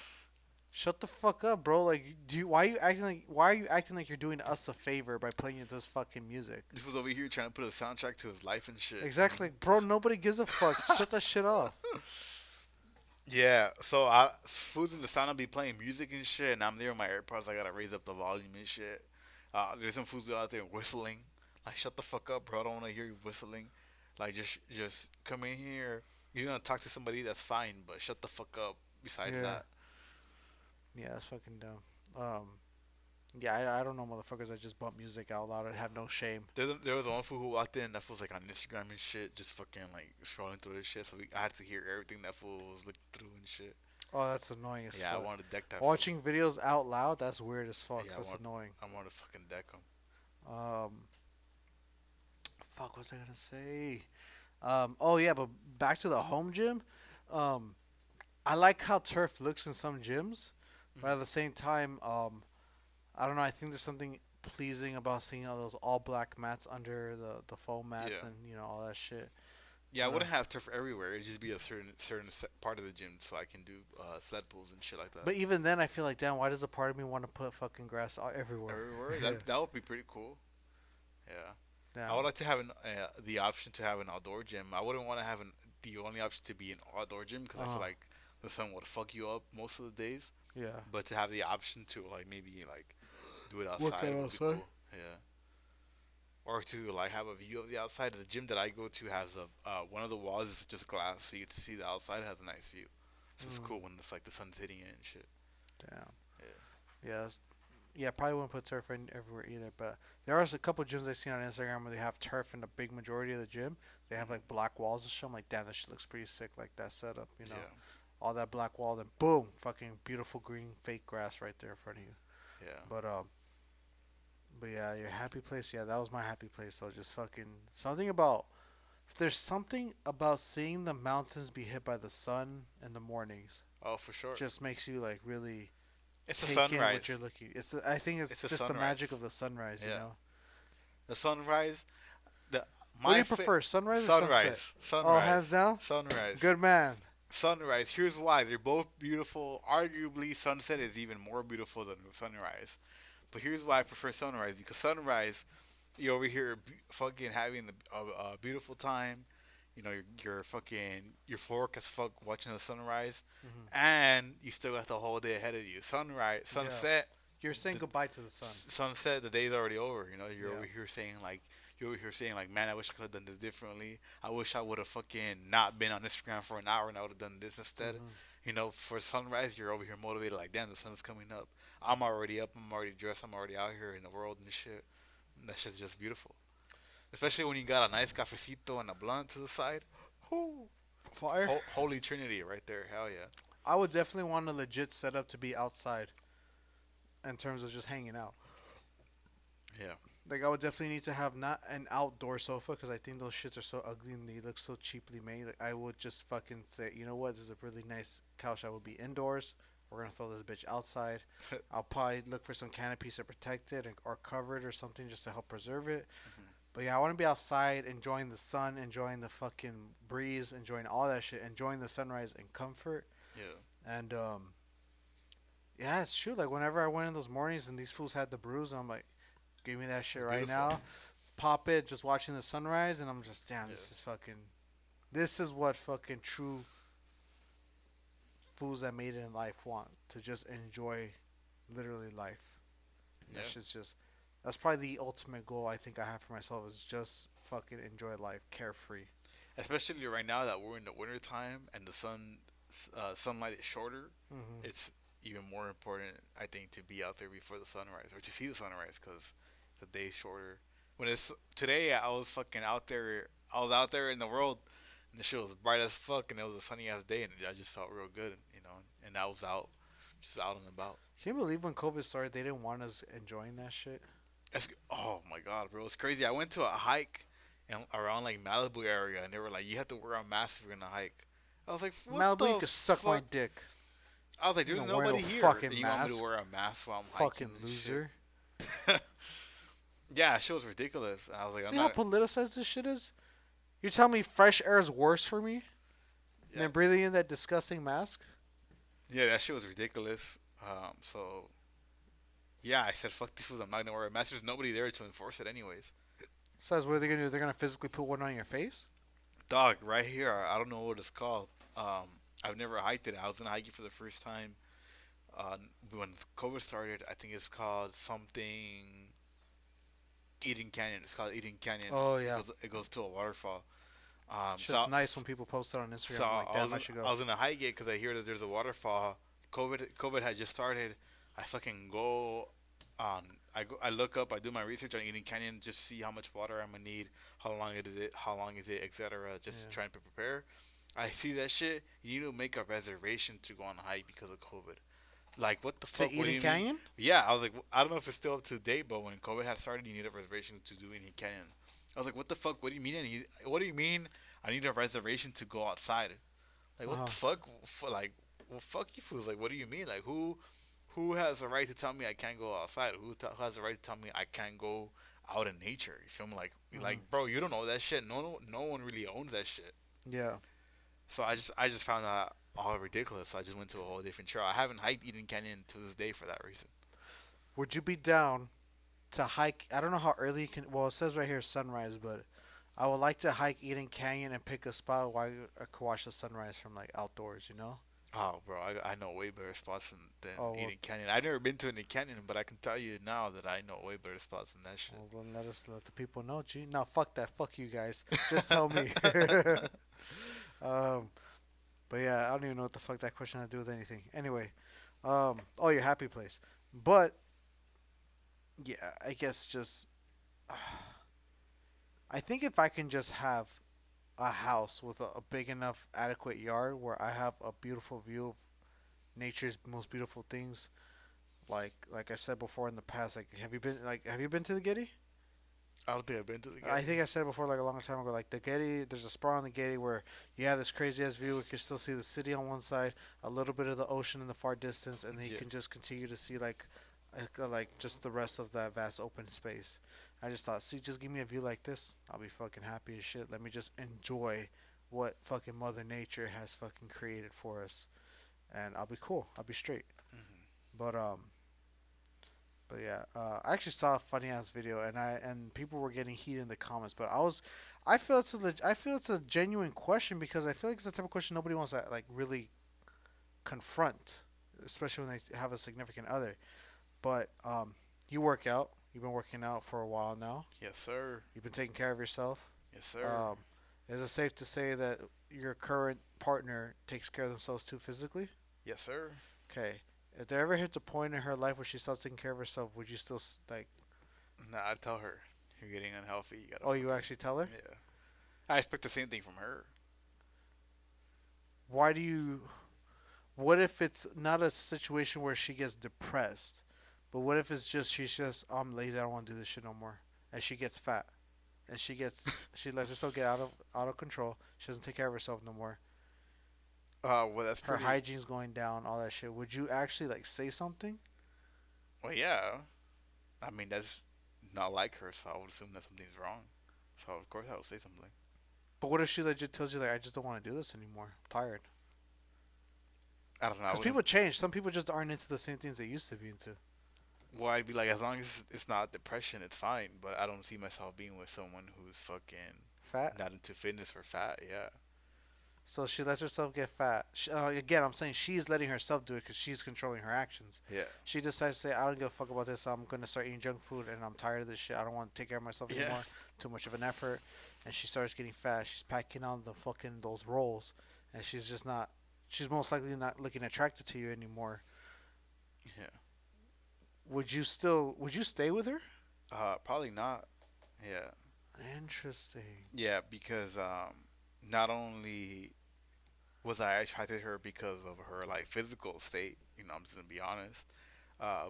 Speaker 2: shut the fuck up, bro. Like, why are you acting like you're doing us a favor by playing this fucking music?
Speaker 1: This was over here trying to put a soundtrack to his life and shit.
Speaker 2: Exactly, bro. Nobody gives a fuck. Shut that shit off.
Speaker 1: Yeah, so foods in the sauna be playing music and shit, and I'm there with my AirPods. I gotta raise up the volume and shit. There's some foods out there whistling. Like, shut the fuck up, bro. I don't want to hear you whistling. Like, just come in here. You're gonna talk to somebody, that's fine, but shut the fuck up. Besides
Speaker 2: Yeah,
Speaker 1: that,
Speaker 2: yeah, that's fucking dumb. Yeah, I don't know motherfuckers that just bump music out loud and have no shame.
Speaker 1: there was one fool who walked in that fool's like on Instagram and shit, just fucking like scrolling through this shit. So I had to hear everything that fool was looking through and shit.
Speaker 2: Oh, that's annoying as
Speaker 1: Yeah, I
Speaker 2: fuck.
Speaker 1: wanted to deck that fool.
Speaker 2: Watching videos out loud, that's weird as fuck.
Speaker 1: Yeah,
Speaker 2: That's annoying.
Speaker 1: I wanted to fucking deck him.
Speaker 2: Um, fuck, what was I gonna say? Oh yeah, but back to the home gym. Um, I like how turf looks in some gyms, but at the same time, I don't know. I think there's something pleasing about seeing all those all black mats under the foam mats
Speaker 1: Yeah.
Speaker 2: and all that shit.
Speaker 1: Yeah, I
Speaker 2: Uh,
Speaker 1: wouldn't have turf everywhere. It'd just be a part of the gym, so I can do sled pulls and shit like that.
Speaker 2: but even then, I feel like, damn, why does a part of me want to put fucking grass everywhere?
Speaker 1: Everywhere,
Speaker 2: Yeah,
Speaker 1: that would be pretty cool. Yeah, I would
Speaker 2: damn.
Speaker 1: like to have the option to have an outdoor gym. I wouldn't want to have the only option to be an outdoor gym because I feel
Speaker 2: Uh,
Speaker 1: like the sun would fuck you up most of the days.
Speaker 2: yeah.
Speaker 1: But to have the option to like maybe like do it
Speaker 2: Work
Speaker 1: outside
Speaker 2: out
Speaker 1: would be
Speaker 2: outside.
Speaker 1: cool. Yeah. Or to like have a view of the outside. The gym that I go to has a one of the walls is just glass, so you get to see the outside. It has a nice view, so it's
Speaker 2: Mm,
Speaker 1: cool when it's like the sun's hitting it and shit.
Speaker 2: damn.
Speaker 1: Yeah.
Speaker 2: Yeah. Yeah, probably wouldn't put turf everywhere either. But there are a couple gyms I've seen on Instagram where they have turf in the big majority of the gym. They have like
Speaker 1: Hmm.
Speaker 2: black walls and shit. I'm like, damn, that shit looks pretty sick. Like that setup,
Speaker 1: Yeah.
Speaker 2: all that black wall, then boom, fucking beautiful green fake grass right there in front of you.
Speaker 1: Yeah.
Speaker 2: But but yeah, your happy place. Yeah, that was my happy place. So just fucking something about There's something about seeing the mountains be hit by the sun in the mornings.
Speaker 1: Oh, for sure.
Speaker 2: Just makes you like really
Speaker 1: It's a
Speaker 2: take in what you're
Speaker 1: sunrise.
Speaker 2: looking. I think
Speaker 1: It's
Speaker 2: it's
Speaker 1: a
Speaker 2: just the magic
Speaker 1: sunrise.
Speaker 2: of the sunrise. You
Speaker 1: Yeah,
Speaker 2: know.
Speaker 1: the sunrise. The
Speaker 2: What do
Speaker 1: my
Speaker 2: you
Speaker 1: fa-
Speaker 2: prefer, sunrise or sunset?
Speaker 1: Sunrise,
Speaker 2: Oh, hands
Speaker 1: sunrise,
Speaker 2: down.
Speaker 1: sunrise,
Speaker 2: Good man.
Speaker 1: sunrise. Here's why. They're both beautiful. Arguably, sunset is even more beautiful than sunrise. But here's why I prefer sunrise, because sunrise, you're over here fucking having a beautiful time. You know, you're fucking you're fork as fuck watching the sunrise,
Speaker 2: Hmm.
Speaker 1: and you still got the whole day ahead of you. Sunrise,
Speaker 2: Yeah.
Speaker 1: sunset,
Speaker 2: You're saying
Speaker 1: the
Speaker 2: goodbye to the sun.
Speaker 1: sunset, the day's already over. You know,
Speaker 2: Yeah.
Speaker 1: you're over here saying like, man, I wish I could have done this differently. I wish I would have fucking not been on Instagram for an hour and I would have done this instead.
Speaker 2: Hmm.
Speaker 1: You know, for sunrise, you're over here motivated like, damn, the sun's coming up. I'm already up. I'm already dressed. I'm already out here in the world and shit. And that shit's just beautiful. Especially when you got a nice cafecito and a blunt to the side. Whoo!
Speaker 2: Fire.
Speaker 1: Holy Trinity right there. Hell yeah.
Speaker 2: I would definitely want a legit setup to be outside in terms of just hanging out.
Speaker 1: Yeah.
Speaker 2: Like I would definitely need to have not an outdoor sofa because I think those shits are so ugly and they look so cheaply made. Like I would just fucking say, you know what, this is a really nice couch. I would be indoors. We're gonna throw this bitch outside. I'll probably look for some canopies to protect it or cover it or something just to help preserve it. But yeah, I want to be outside, enjoying the sun, enjoying the fucking breeze, enjoying all that shit, enjoying the sunrise in comfort.
Speaker 1: Yeah.
Speaker 2: And yeah, it's true. Like whenever I went in those mornings and these fools had the brews, I'm like, give me that shit right
Speaker 1: Beautiful.
Speaker 2: now. Pop it, just watching the sunrise, and I'm just, damn,
Speaker 1: Yeah.
Speaker 2: this is fucking, this is what fucking true fools that made it in life want to just enjoy, literally life.
Speaker 1: Yeah.
Speaker 2: That shit's just, that's probably the ultimate goal I think I have for myself is just fucking enjoy life, carefree.
Speaker 1: Especially right now that we're in the winter time and the sunlight is shorter,
Speaker 2: Hmm.
Speaker 1: it's even more important, I think, to be out there before the sunrise or to see the sunrise because the day's shorter. When it's today, I was fucking out there. I was out there in the world, and the shit was bright as fuck, and it was a sunny ass day, and I just felt real good, you know. And I was out, just out and about.
Speaker 2: Can you believe when COVID started, they didn't want us enjoying that shit?
Speaker 1: Oh my god, bro, it's crazy. I went to a hike around like Malibu area, and they were like, "You have to wear a mask if you're gonna hike." I was like, "What
Speaker 2: Malibu, you
Speaker 1: the
Speaker 2: could suck my
Speaker 1: fuck?"
Speaker 2: dick.
Speaker 1: I was like,
Speaker 2: You
Speaker 1: "There's
Speaker 2: don't wear no
Speaker 1: nobody here,
Speaker 2: fucking
Speaker 1: and you want me to
Speaker 2: mask.
Speaker 1: wear a mask while I'm hiking
Speaker 2: Fucking
Speaker 1: and shit."
Speaker 2: loser.
Speaker 1: Yeah, shit was ridiculous. I was like, "I'm
Speaker 2: See how
Speaker 1: not."
Speaker 2: politicized this shit is? You're telling me fresh air is worse for me
Speaker 1: Yeah,
Speaker 2: than breathing in that disgusting mask?
Speaker 1: yeah, that shit was ridiculous. So yeah, I said, "Fuck these fools. I'm not gonna wear a mask." There's nobody there to enforce it, anyways.
Speaker 2: Besides, what are they gonna do? They're gonna physically put one on your face?
Speaker 1: Dog, right here. I don't know what it's called. I've never hiked it. I was gonna hike it for the first time. When COVID started, I think it's called something Eden Canyon. It's called Eden Canyon.
Speaker 2: Oh yeah.
Speaker 1: It goes to a waterfall.
Speaker 2: It's
Speaker 1: So
Speaker 2: just nice when people post it on
Speaker 1: so
Speaker 2: Instagram. I'm like, damn, I should go.
Speaker 1: I was gonna hike it because I hear that there's a waterfall. COVID had just started. I fucking go on. I look up. I do my research on Eden Canyon just to see how much water I'm gonna need, how long is it, etc. Just
Speaker 2: Yeah.
Speaker 1: trying to prepare. I see that shit. You need to make a reservation to go on a hike because of COVID. Like what the
Speaker 2: To
Speaker 1: fuck? What do
Speaker 2: Eden
Speaker 1: you mean?
Speaker 2: Canyon?
Speaker 1: Yeah, I was like, I don't know if it's still up to date, but when COVID had started, you need a reservation to do Eden Canyon. I was like, what the fuck? What do you mean? What do you mean? I need a reservation to go outside. Like what
Speaker 2: Uh-huh.
Speaker 1: the fuck? Like, well, fuck you fools. Like, what do you mean? Like, who has the right to tell me I can't go outside? Who has the right to tell me I can't go out in nature? You feel me?
Speaker 2: Mhm.
Speaker 1: Like, bro, you don't know that shit. No one really owns that shit.
Speaker 2: Yeah.
Speaker 1: So I just found that all ridiculous. So I just went to a whole different trail. I haven't hiked Eden Canyon to this day for that reason.
Speaker 2: Would you be down to hike? I don't know how early you can. Well, it says right here sunrise, but I would like to hike Eden Canyon and pick a spot where I could watch the sunrise from like outdoors. You know?
Speaker 1: Oh, bro, I know way better spots than
Speaker 2: Oh well.
Speaker 1: Eden Canyon. I've never been to Eden Canyon, but I can tell you now that I know way better spots than that
Speaker 2: Well,
Speaker 1: shit.
Speaker 2: then let the people know. Gee, now fuck that. Fuck you guys. Just tell me. um, but yeah, I don't even know what the fuck that question had to do with anything. Anyway, oh, your happy place. But yeah, I guess just I think if I can just have a house with a big enough adequate yard where I have a beautiful view of nature's most beautiful things, like I said before in the past, like have you been to the Getty?
Speaker 1: I don't think I've been to the
Speaker 2: I
Speaker 1: Getty.
Speaker 2: think I said before, like a long time ago, like the Getty. There's a spot on the Getty where you have this crazy ass view. You can still see the city on one side, a little bit of the ocean in the far distance, and then you
Speaker 1: Yeah.
Speaker 2: can just continue to see like just the rest of that vast open space. I just thought, see, just give me a view like this, I'll be fucking happy as shit. Let me just enjoy what fucking Mother Nature has fucking created for us, and I'll be cool. I'll be straight.
Speaker 1: Hmm.
Speaker 2: But yeah, I actually saw a funny ass video, and people were getting heated in the comments. But I feel I feel it's a genuine question because I feel like it's the type of question nobody wants to like really confront, especially when they have a significant other. But you work out. You've been working out for a while now.
Speaker 1: Yes, sir.
Speaker 2: You've been taking care of yourself.
Speaker 1: Yes, sir.
Speaker 2: Um, is it safe to say that your current partner takes care of themselves too physically?
Speaker 1: Yes, sir.
Speaker 2: Okay. If there ever hits a point in her life where she starts taking care of herself, would you still like?
Speaker 1: Nah, I tell her you're getting unhealthy. You gotta
Speaker 2: Oh, you
Speaker 1: fucking
Speaker 2: actually tell her?
Speaker 1: yeah. I expect the same thing from her.
Speaker 2: Why do you? What if it's not a situation where she gets depressed, but what if it's just she's just I'm lazy, I don't want to do this shit no more, and she gets fat, and she lets herself get out of control. She doesn't take care of herself no more.
Speaker 1: Well, that's
Speaker 2: Her
Speaker 1: pretty.
Speaker 2: hygiene's going down, all that shit. Would you actually like say something?
Speaker 1: Well, yeah. I mean, that's not like her, so I would assume that something's wrong. So of course I would say something.
Speaker 2: But what if she legit tells you like I just don't want to do this anymore, I'm tired?
Speaker 1: I don't know. I
Speaker 2: Because
Speaker 1: wouldn't.
Speaker 2: people change. Some people just aren't into the same things they used to be into.
Speaker 1: Well, I'd be like, as long as it's not depression, it's fine. But I don't see myself being with someone who's fucking
Speaker 2: Fat.
Speaker 1: not into fitness or fat. Yeah.
Speaker 2: So she lets herself get fat. Again, I'm saying she's letting herself do it because she's controlling her actions.
Speaker 1: Yeah.
Speaker 2: She decides to say, I don't give a fuck about this. I'm going to start eating junk food and I'm tired of this shit. I don't want to take care of myself
Speaker 1: Yeah.
Speaker 2: anymore. Too much of an effort. And she starts getting fat. She's packing on the fucking those rolls. And she's just not, she's most likely not looking attracted to you anymore.
Speaker 1: Yeah.
Speaker 2: Would you stay with her?
Speaker 1: Probably not. Yeah.
Speaker 2: Interesting.
Speaker 1: Yeah, because not only was I attracted to her because of her like physical state, I'm just gonna be honest.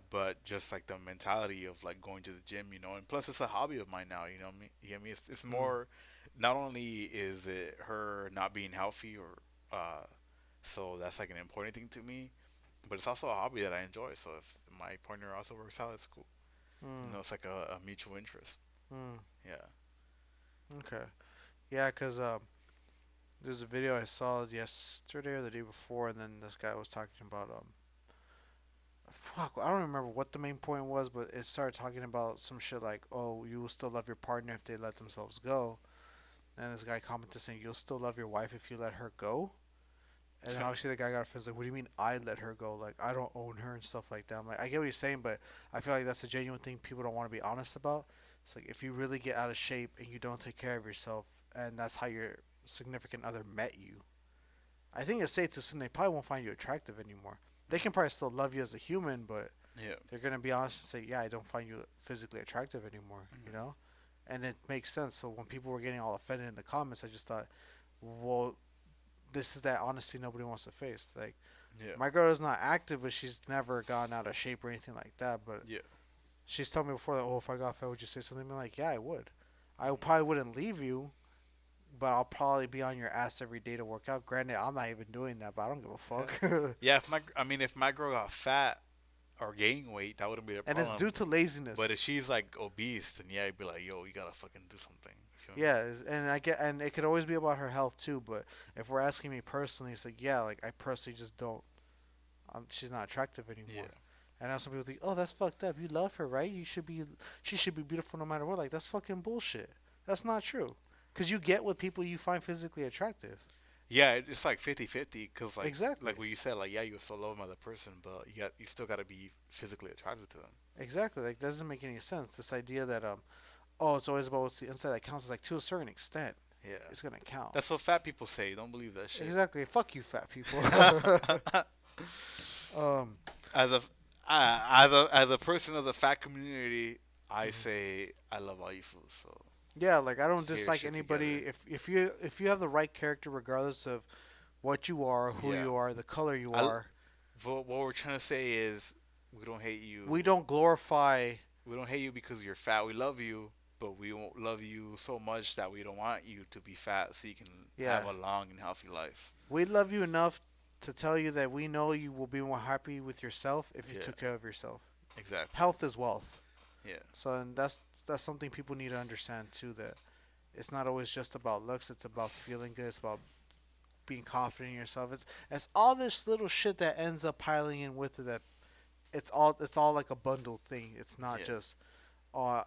Speaker 1: But just like the mentality of like going to the gym, and plus it's a hobby of mine now, you know what I mean? You get me? It's
Speaker 2: Mm.
Speaker 1: more, not only is it her not being healthy or, so that's like an important thing to me, but it's also a hobby that I enjoy. So if my partner also works out, it's cool.
Speaker 2: Mm.
Speaker 1: It's like a mutual interest.
Speaker 2: Mm.
Speaker 1: Yeah.
Speaker 2: Okay. Yeah, because there's a video I saw yesterday or the day before, and then this guy was talking about fuck, I don't remember what the main point was, but it started talking about some shit like, oh, you will still love your partner if they let themselves go, and this guy commented saying, you'll still love your wife if you let her go, and then obviously the guy got offended like, what do you mean I let her go? Like I don't own her and stuff like that. I'm like, I get what he's saying, but I feel like that's a genuine thing people don't want to be honest about. It's like if you really get out of shape and you don't take care of yourself, and that's how your significant other met you, I think it's safe to assume they probably won't find you attractive anymore. They can probably still love you as a human, but
Speaker 1: Yeah.
Speaker 2: they're gonna be honest and say, "Yeah, I don't find you physically attractive anymore." You
Speaker 1: Hmm.
Speaker 2: know, and it makes sense. So when people were getting all offended in the comments, I just thought, well, this is that honesty nobody wants to face. Like
Speaker 1: Yeah.
Speaker 2: my girl is not active, but she's never gotten out of shape or anything like that. But
Speaker 1: Yeah.
Speaker 2: she's told me before that, oh, if I got fat, would you say something? I'm like, yeah, I would. I probably wouldn't leave you, but I'll probably be on your ass every day to work out. Granted, I'm not even doing that, but I don't give a
Speaker 1: Yeah.
Speaker 2: fuck.
Speaker 1: Yeah. If my girl got fat or gaining weight, that wouldn't be a
Speaker 2: And it's
Speaker 1: problem.
Speaker 2: due to
Speaker 1: But
Speaker 2: laziness.
Speaker 1: if she's like obese, then yeah, I'd be like, yo, you gotta fucking do something. You feel me?
Speaker 2: Yeah, and I get, and it could always be about her health too. But if we're asking me personally, it's like, yeah, like I personally just don't. She's not attractive
Speaker 1: Yeah.
Speaker 2: anymore. And now some people think, oh, that's fucked up. You love her, right? She should be beautiful no matter what. Like that's fucking bullshit. That's not true. Cause you get with people you find physically attractive.
Speaker 1: Yeah, it's like 50-50 because like
Speaker 2: Exactly.
Speaker 1: what you said, like yeah, you still love another person, but you still gotta be physically attracted to them.
Speaker 2: Exactly. Like doesn't make any sense. This idea that oh, it's always about what's the inside that counts is like to a certain extent,
Speaker 1: Yeah,
Speaker 2: it's gonna count.
Speaker 1: that's what fat people say. Don't believe that shit.
Speaker 2: Exactly. Fuck you, fat people. um.
Speaker 1: as a as a person of the fat community, I
Speaker 2: Mhm.
Speaker 1: say I love all you fools. So
Speaker 2: Yeah, like I don't
Speaker 1: let's get your
Speaker 2: dislike
Speaker 1: shit
Speaker 2: anybody
Speaker 1: together.
Speaker 2: if you have the right character regardless of what you are, who
Speaker 1: Yeah,
Speaker 2: you are, the color you
Speaker 1: I
Speaker 2: are.
Speaker 1: what we're trying to say is we don't hate
Speaker 2: We
Speaker 1: you.
Speaker 2: don't glorify
Speaker 1: We don't hate you because you're fat. We love you. but we won't love you so much that we don't want you to be fat so you can have
Speaker 2: Yeah.
Speaker 1: a long and healthy life.
Speaker 2: We love you enough to tell you that we know you will be more happy with yourself if you
Speaker 1: Yeah,
Speaker 2: took care of yourself.
Speaker 1: exactly.
Speaker 2: Health is wealth.
Speaker 1: Yeah,
Speaker 2: So and that's something people need to understand too, that it's not always just about looks, it's about feeling good, it's about being confident in yourself. It's all this little shit that ends up piling in with it, that it's all like a bundled thing. It's not
Speaker 1: yeah,
Speaker 2: just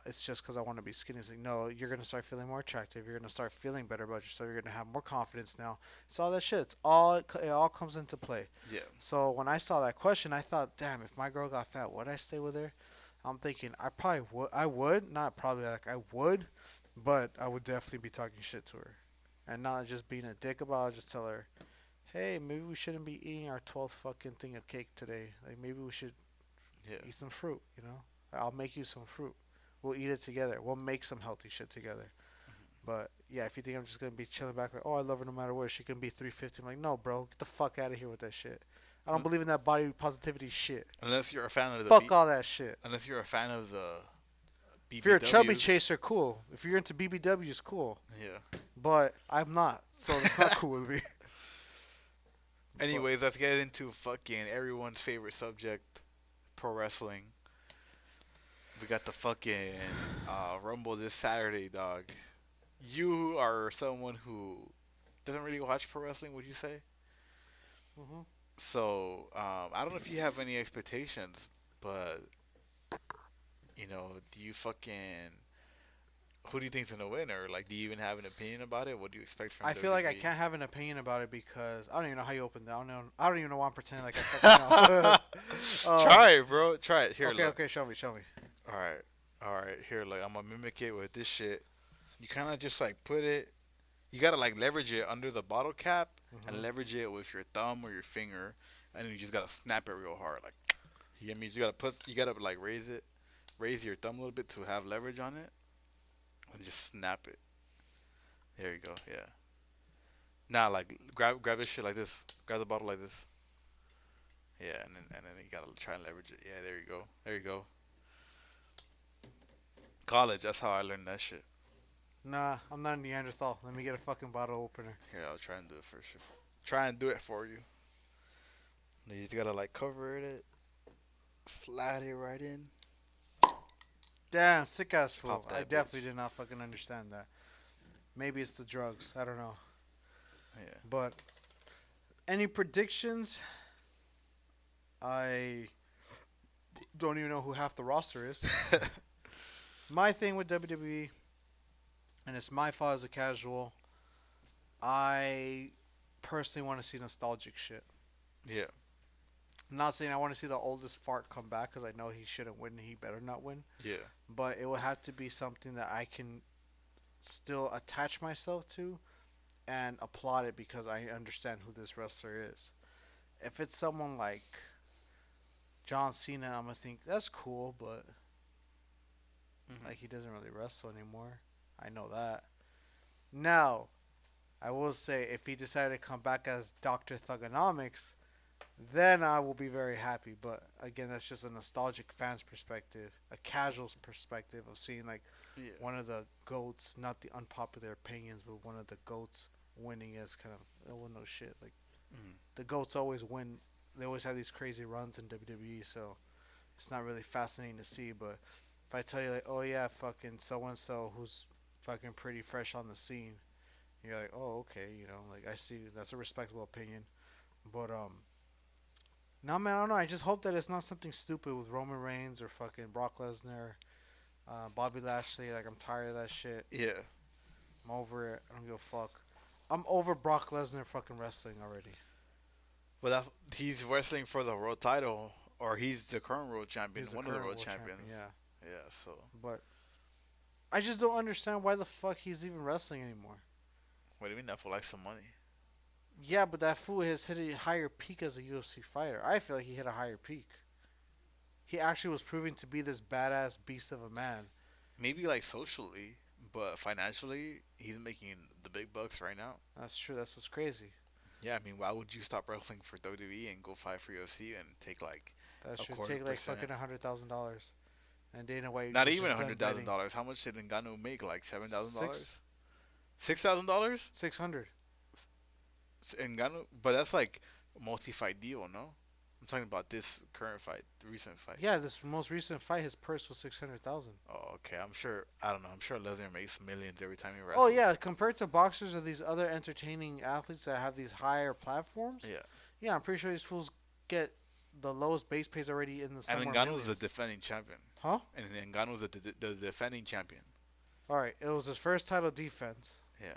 Speaker 2: it's just because I want to be skinny. It's like, no, you're gonna start feeling more attractive. You're gonna start feeling better about yourself. You're gonna have more confidence now. It's all that shit. It all comes into play.
Speaker 1: yeah.
Speaker 2: So when I saw that question, I thought, damn, if my girl got fat, would I stay with her? I'm thinking I probably would. I would not probably, like I would, but I would definitely be talking shit to her, and not just being a dick about it. Just tell her, hey, maybe we shouldn't be eating our 12th fucking thing of cake today. Like maybe we should
Speaker 1: Yeah.
Speaker 2: eat some fruit. I'll make you some fruit. We'll eat it together. We'll make some healthy shit together. But yeah, if you think I'm just gonna be chilling back like, oh, I love her no matter what, she can be 350. I'm like, no, bro, get the fuck out of here with that shit. I don't
Speaker 1: Un-
Speaker 2: believe in that body positivity shit.
Speaker 1: Unless you're a fan of the
Speaker 2: Fuck all that shit.
Speaker 1: unless you're a fan of the
Speaker 2: If you're a chubby
Speaker 1: BBWs.
Speaker 2: chaser, cool. If you're into BBWs, cool.
Speaker 1: Yeah.
Speaker 2: But I'm not, so it's not cool with me. But
Speaker 1: Anyways, let's get into fucking everyone's favorite subject, pro wrestling. We got the fucking Rumble this Saturday, dog. You are someone who doesn't really watch pro wrestling, would you say?
Speaker 2: hmm
Speaker 1: So I don't know if you have any expectations, but do you fucking who do you think's gonna win, or like, do you even have an opinion about it? What do you expect from
Speaker 2: I feel like I
Speaker 1: WWE?
Speaker 2: can't have an opinion about it because I don't even know how you open that. I don't even know why I'm pretending like I fucking know.
Speaker 1: Try it, bro. Try it. Here,
Speaker 2: Okay,
Speaker 1: look.
Speaker 2: okay, show me.
Speaker 1: All right, all right. Here, look. I'm gonna mimic it with this shit. You kind of just like put it. You gotta like leverage it under the bottle cap and
Speaker 2: hmm
Speaker 1: leverage it with your thumb or your finger, and then you just gotta snap it real hard. Like, you get me? You gotta like raise your thumb a little bit to have leverage on it, and just snap it. There you go. Yeah. Now, like, grab this shit like this. Grab the bottle like this. Yeah, and then you gotta try and leverage it. Yeah, there you go. There you go. College. That's how I learned that shit.
Speaker 2: Nah, I'm not a Neanderthal. Let me get a fucking bottle opener.
Speaker 1: Here, I'll try and do it first. Try and do it for you. You just gotta like cover it, slide it right in,
Speaker 2: Damn, sick ass fool.
Speaker 1: pop
Speaker 2: I
Speaker 1: that
Speaker 2: definitely
Speaker 1: bitch.
Speaker 2: did not fucking understand that. Maybe it's the drugs. I don't know.
Speaker 1: Yeah.
Speaker 2: But any predictions? I don't even know who half the roster is. My thing with WWE, and it's my fault as a casual, I personally want to see nostalgic shit.
Speaker 1: Yeah.
Speaker 2: I'm not saying I want to see the oldest fart come back because I know he shouldn't win and he better not win.
Speaker 1: Yeah.
Speaker 2: But it would have to be something that I can still attach myself to and applaud it because I understand who this wrestler is. If it's someone like John Cena, I'm gonna think that's cool, but
Speaker 1: Mhm.
Speaker 2: like he doesn't really wrestle anymore. I know that. Now, I will say if he decided to come back as Doctor Thugonomics, then I will be very happy. But again, that's just a nostalgic fan's perspective, a casual's perspective of seeing like
Speaker 1: Yeah.
Speaker 2: one of the goats, not the unpopular opinions, but one of the goats winning as kind of oh well, no shit. Like
Speaker 1: Mhm.
Speaker 2: the goats always win. They always have these crazy runs in WWE, so it's not really fascinating to see. But if I tell you like, oh yeah, fucking so and so who's fucking pretty fresh on the scene, you're like, oh okay, like I see that's a respectable opinion. But no man, I don't know. I just hope that it's not something stupid with Roman Reigns or fucking Brock Lesnar, Bobby Lashley. Like I'm tired of that shit.
Speaker 1: Yeah.
Speaker 2: I'm over it. I don't give a fuck. I'm over Brock Lesnar fucking wrestling already.
Speaker 1: But he's wrestling for the world title, or he's the current world champion,
Speaker 2: He's the
Speaker 1: one of the
Speaker 2: current
Speaker 1: world
Speaker 2: world champion,
Speaker 1: champions.
Speaker 2: yeah.
Speaker 1: Yeah. So
Speaker 2: But I just don't understand why the fuck he's even wrestling anymore.
Speaker 1: what do you mean? That for like some money?
Speaker 2: Yeah, but that fool has hit a higher peak as a UFC fighter. I feel like he hit a higher peak. He actually was proving to be this badass beast of a man.
Speaker 1: Maybe like socially, but financially, he's making the big bucks right now.
Speaker 2: That's true. That's what's crazy.
Speaker 1: Yeah, I mean, why would you stop wrestling for WWE and go fight for UFC and take like
Speaker 2: That's
Speaker 1: a
Speaker 2: true.
Speaker 1: quarter
Speaker 2: Take like
Speaker 1: percent?
Speaker 2: fucking $100,000. and Dana White
Speaker 1: Not
Speaker 2: was
Speaker 1: even
Speaker 2: just
Speaker 1: a
Speaker 2: done
Speaker 1: hundred thousand
Speaker 2: betting.
Speaker 1: dollars. How much did Ngannou make? Like $7,000,
Speaker 2: Six
Speaker 1: $6,000.
Speaker 2: 600.
Speaker 1: Ngannou, but that's like a multi-fight deal, no? I'm talking about this current fight, the recent fight.
Speaker 2: Yeah, this most recent fight, his purse was 600,000.
Speaker 1: Oh, okay. I'm sure. I don't know. I'm sure Lesnar makes millions every time he
Speaker 2: Oh
Speaker 1: wrestles.
Speaker 2: yeah, compared to boxers or these other entertaining athletes that have these higher platforms,
Speaker 1: Yeah.
Speaker 2: yeah, I'm pretty sure these fools get the lowest base pays already in the
Speaker 1: And
Speaker 2: somewhere
Speaker 1: Ngannou's the
Speaker 2: millions.
Speaker 1: defending champion.
Speaker 2: Huh?
Speaker 1: And Ngannou's the defending champion.
Speaker 2: All right, it was his first title defense,
Speaker 1: Yeah.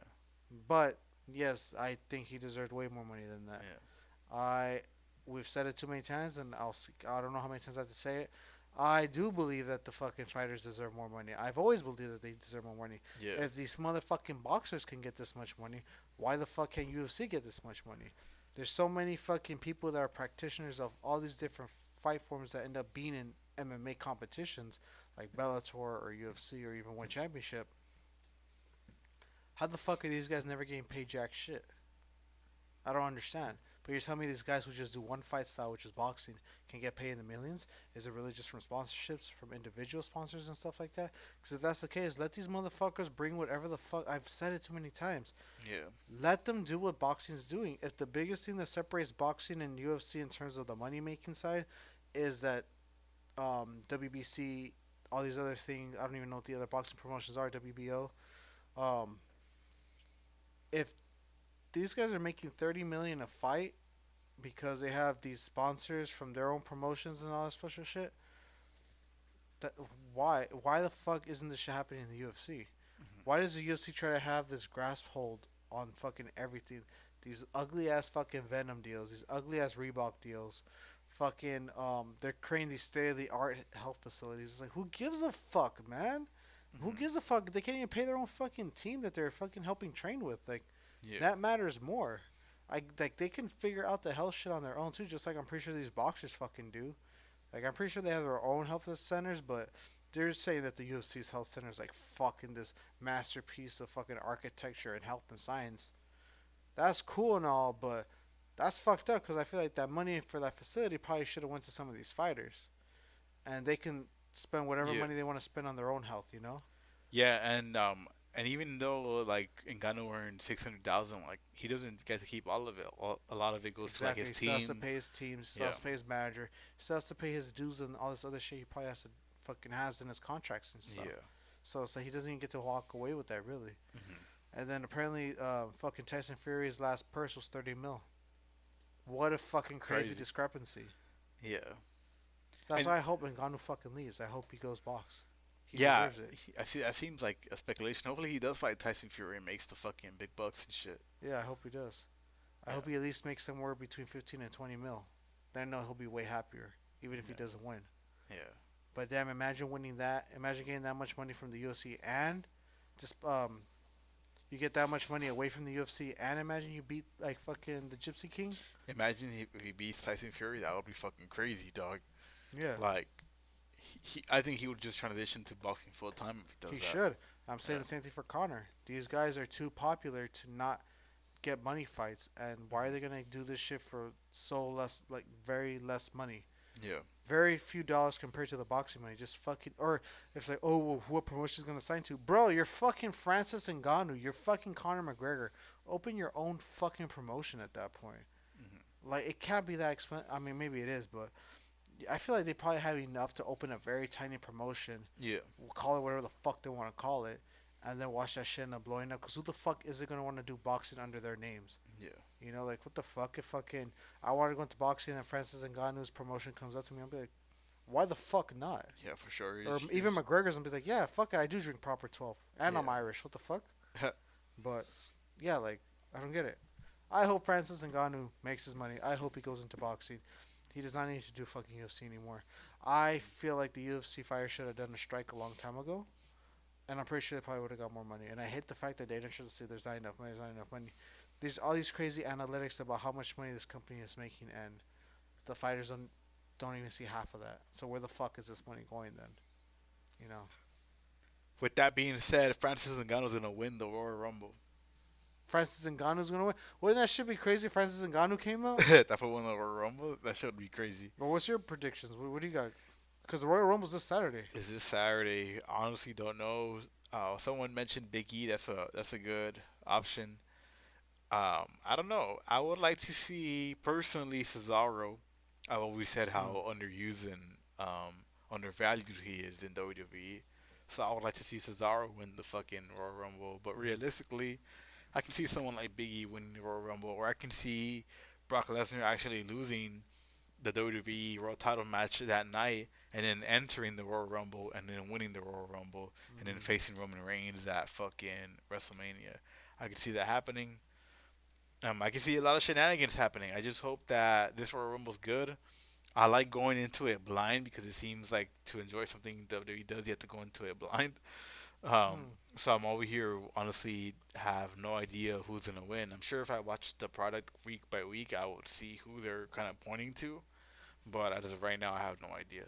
Speaker 2: but yes, I think he deserved way more money than that.
Speaker 1: Yeah.
Speaker 2: I we've said it too many times, and I don't know how many times I have to say it. I do believe that the fucking fighters deserve more money. I've always believed that they deserve more money.
Speaker 1: Yeah.
Speaker 2: If these motherfucking boxers can get this much money, why the fuck can't UFC get this much money? There's so many fucking people that are practitioners of all these different fight forms that end up being in MMA competitions like Bellator or UFC or even One Championship. How the fuck are these guys never getting paid jack shit? I don't understand. But you're telling me these guys who just do one fight style, which is boxing, can get paid in the millions? Is it really just from sponsorships, from individual sponsors and stuff like that? Because if that's the case, let these motherfuckers bring whatever the fuck. I've said it too many times.
Speaker 1: Yeah.
Speaker 2: Let them do what boxing's doing. If the biggest thing that separates boxing and UFC in terms of the money making side is that WBC, all these other things, I don't even know what the other boxing promotions are, WBO. Um, if these guys are making 30 million a fight because they have these sponsors from their own promotions and all that special shit, that why the fuck isn't this shit happening in the UFC?
Speaker 1: Hmm.
Speaker 2: Why does the UFC try to have this grasp hold on fucking everything? These ugly ass fucking Venom deals, these ugly ass Reebok deals, fucking they're creating these state of the art health facilities. It's like, who gives a fuck, man? Who
Speaker 1: Hmm.
Speaker 2: gives a fuck? They can't even pay their own fucking team that they're fucking helping train with. Like,
Speaker 1: Yeah.
Speaker 2: that matters more. Like they can figure out the health shit on their own too, just like I'm pretty sure these boxers fucking do. Like I'm pretty sure they have their own health centers, but they're saying that the UFC's health center is like fucking this masterpiece of fucking architecture and health and science. That's cool and all, but that's fucked up because I feel like that money for that facility probably should have went to some of these fighters, and they can spend whatever
Speaker 1: Yeah.
Speaker 2: money they want to spend on their own health. You know?
Speaker 1: Yeah. And even though like Ngannou earned 600,000, like he doesn't get to keep all of it. A lot of it goes to like
Speaker 2: Exactly.
Speaker 1: his
Speaker 2: He still has to
Speaker 1: team.
Speaker 2: pay his team. He still
Speaker 1: Yeah.
Speaker 2: has to pay his manager. He still has to pay his dues and all this other shit. He probably has to fucking has in his contracts and stuff.
Speaker 1: Yeah.
Speaker 2: So it's like he doesn't even get to walk away with that really.
Speaker 1: Hmm.
Speaker 2: And then apparently, fucking Tyson Fury's last purse was 30 mil. What a fucking crazy
Speaker 1: Crazy.
Speaker 2: discrepancy.
Speaker 1: Yeah.
Speaker 2: So that's
Speaker 1: And
Speaker 2: why I hope Ngannou fucking leaves. I hope he goes box. He
Speaker 1: yeah,
Speaker 2: deserves it.
Speaker 1: I see. That seems like a speculation. Hopefully, he does fight Tyson Fury and makes the fucking big bucks and shit.
Speaker 2: Yeah, I hope he does. I
Speaker 1: Yeah.
Speaker 2: hope he at least makes somewhere between 15 and 20 mil. Then I know he'll be way happier, even if he
Speaker 1: Yeah.
Speaker 2: doesn't win.
Speaker 1: Yeah.
Speaker 2: But damn, imagine winning that. Imagine getting that much money from the UFC and just you get that much money away from the UFC and imagine you beat like fucking the Gypsy King.
Speaker 1: Imagine if he beats Tyson Fury, that would be fucking crazy, dog.
Speaker 2: Yeah,
Speaker 1: Like, I think he would just transition to boxing full time if he does
Speaker 2: he
Speaker 1: that.
Speaker 2: should. I'm saying
Speaker 1: Yeah.
Speaker 2: the same thing for Connor. These guys are too popular to not get money fights, and why are they gonna do this shit for so less, like very less money?
Speaker 1: Yeah.
Speaker 2: Very few dollars compared to the boxing money. Just fucking, or it's like, oh, well, what promotion's gonna sign to, bro? You're fucking Francis Ngannou. You're fucking Conor McGregor. Open your own fucking promotion at that point.
Speaker 1: Hmm.
Speaker 2: Like it can't be that expensive. I mean, maybe it is, but I feel like they probably have enough to open a very tiny promotion.
Speaker 1: Yeah.
Speaker 2: We'll call it whatever the fuck they want to call it, and then watch that shit end up blowing up. Cause who the fuck is it gonna want to do boxing under their names?
Speaker 1: Yeah.
Speaker 2: You know, like what the fuck if fucking I want to go into boxing and Francis Ngannou's promotion comes up to me, I'll be like, why the fuck not?
Speaker 1: Yeah, for sure.
Speaker 2: Or even McGregor's gonna be like, yeah, fuck it, I do drink proper 12, and I'm
Speaker 1: Yeah.
Speaker 2: Irish. What the fuck? But yeah, like I don't get it. I hope Francis Ngannou makes his money. I hope he goes into boxing. He does not need to do fucking UFC anymore. I feel like the UFC fighters should have done a strike a long time ago, and I'm pretty sure they probably would have got more money. And I hate the fact that they didn't just say there's not enough money. There's not enough money. There's all these crazy analytics about how much money this company is making, and the fighters don't even see half of that. So where the fuck is this money going then? You know,
Speaker 1: With that being said, Francis Ngannou's gonna win the Royal Rumble.
Speaker 2: Francis Ngannou's gonna win. Wouldn't that shit be crazy? If Francis Ngannou came out.
Speaker 1: That for win the Royal Rumble, that should be crazy.
Speaker 2: Well, what's your predictions? What do you got? Because the Royal Rumble's this Saturday.
Speaker 1: Is this Saturday? Honestly, don't know. Someone mentioned Big E. That's a good option. I don't know. I would like to see personally Cesaro. I've always said
Speaker 2: Mm.
Speaker 1: how underused and undervalued he is in WWE. So I would like to see Cesaro win the fucking Royal Rumble. But
Speaker 2: Mm.
Speaker 1: realistically, I can see someone like Big E winning the Royal Rumble, or I can see Brock Lesnar actually losing the WWE World Title match that night, and then entering the Royal Rumble, and then winning the Royal Rumble, and then
Speaker 2: Mm.
Speaker 1: facing Roman Reigns at fucking WrestleMania. I can see that happening. I can see a lot of shenanigans happening. I just hope that this Royal Rumble's good. I like going into it blind because it seems like to enjoy something WWE does, you have to go into it blind.
Speaker 2: Mm.
Speaker 1: So I'm over here, honestly, have no idea who's gonna win. I'm sure if I watched the product week by week, I would see who they're kind of pointing to. But as of right now, I have no idea.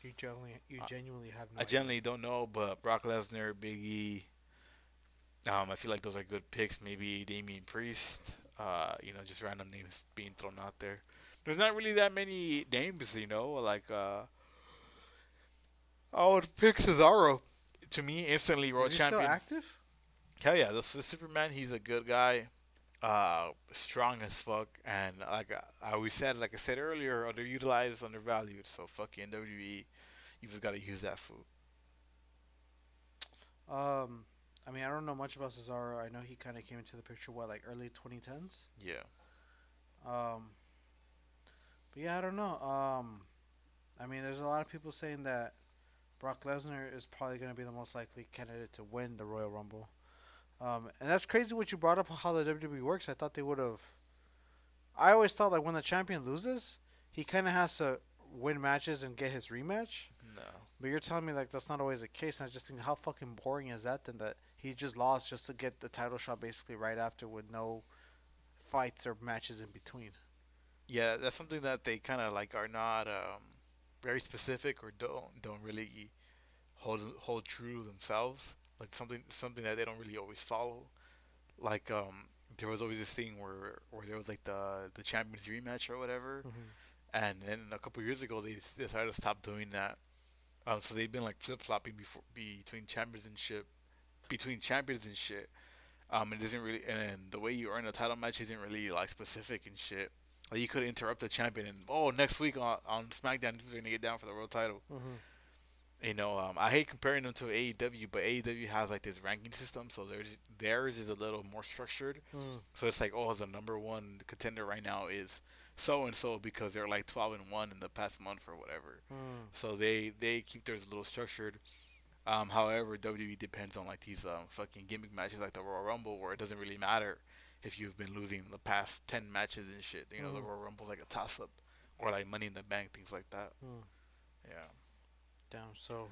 Speaker 2: You
Speaker 1: I,
Speaker 2: genuinely have no
Speaker 1: I
Speaker 2: idea.
Speaker 1: generally don't know, but Brock Lesnar, Big E, I feel like those are good picks. Maybe Damian Priest. Just random names being thrown out there. There's not really that many names, like I would pick Cesaro. To me, instantly
Speaker 2: Is
Speaker 1: world
Speaker 2: he still
Speaker 1: champion.
Speaker 2: active?
Speaker 1: Hell yeah, this was Superman. He's a good guy, strong as fuck, and I always said, like I said earlier, underutilized, undervalued. So fucking WWE, you just gotta use that food.
Speaker 2: Um, I mean, I don't know much about Cesaro. I know he kind of came into the picture what, like early 2010s.
Speaker 1: Yeah,
Speaker 2: Um, but yeah, I don't know. I mean, there's a lot of people saying that Brock Lesnar is probably going to be the most likely candidate to win the Royal Rumble. And that's crazy what you brought up how the WWE works. I thought they would have. I always thought like when the champion loses, he kind of has to win matches and get his rematch.
Speaker 1: no.
Speaker 2: But you're telling me like that's not always the case, and I just think how fucking boring is that? Then that he just lost just to get the title shot basically right after with no fights or matches in between.
Speaker 1: Yeah, that's something that they kind of like are not very specific or don't really hold true to themselves. Like something that they don't really always follow. Like there was always this thing where there was like the champions rematch or whatever,
Speaker 2: Hmm.
Speaker 1: and then a couple years ago they decided to stop doing that. So they've been like flip flopping before between champions and shit. It isn't really, and the way you earn a title match isn't really like specific and shit. Like you could interrupt the champion and next week on SmackDown they're gonna get down for the world title.
Speaker 2: Hmm.
Speaker 1: I hate comparing them to AEW, but AEW has like this ranking system, so theirs is a little more structured.
Speaker 2: Mm.
Speaker 1: So it's like, the number one contender right now is so and so because they're like 12-1 in the past month or whatever.
Speaker 2: Mm.
Speaker 1: So they keep theirs a little structured. However, WWE depends on like these fucking gimmick matches like the Royal Rumble where it doesn't really matter if you've been losing the past 10 matches and shit. The
Speaker 2: Mm.
Speaker 1: Royal Rumble's like a toss up, or like Money in the Bank, things like that.
Speaker 2: Mm.
Speaker 1: Yeah.
Speaker 2: Damn. So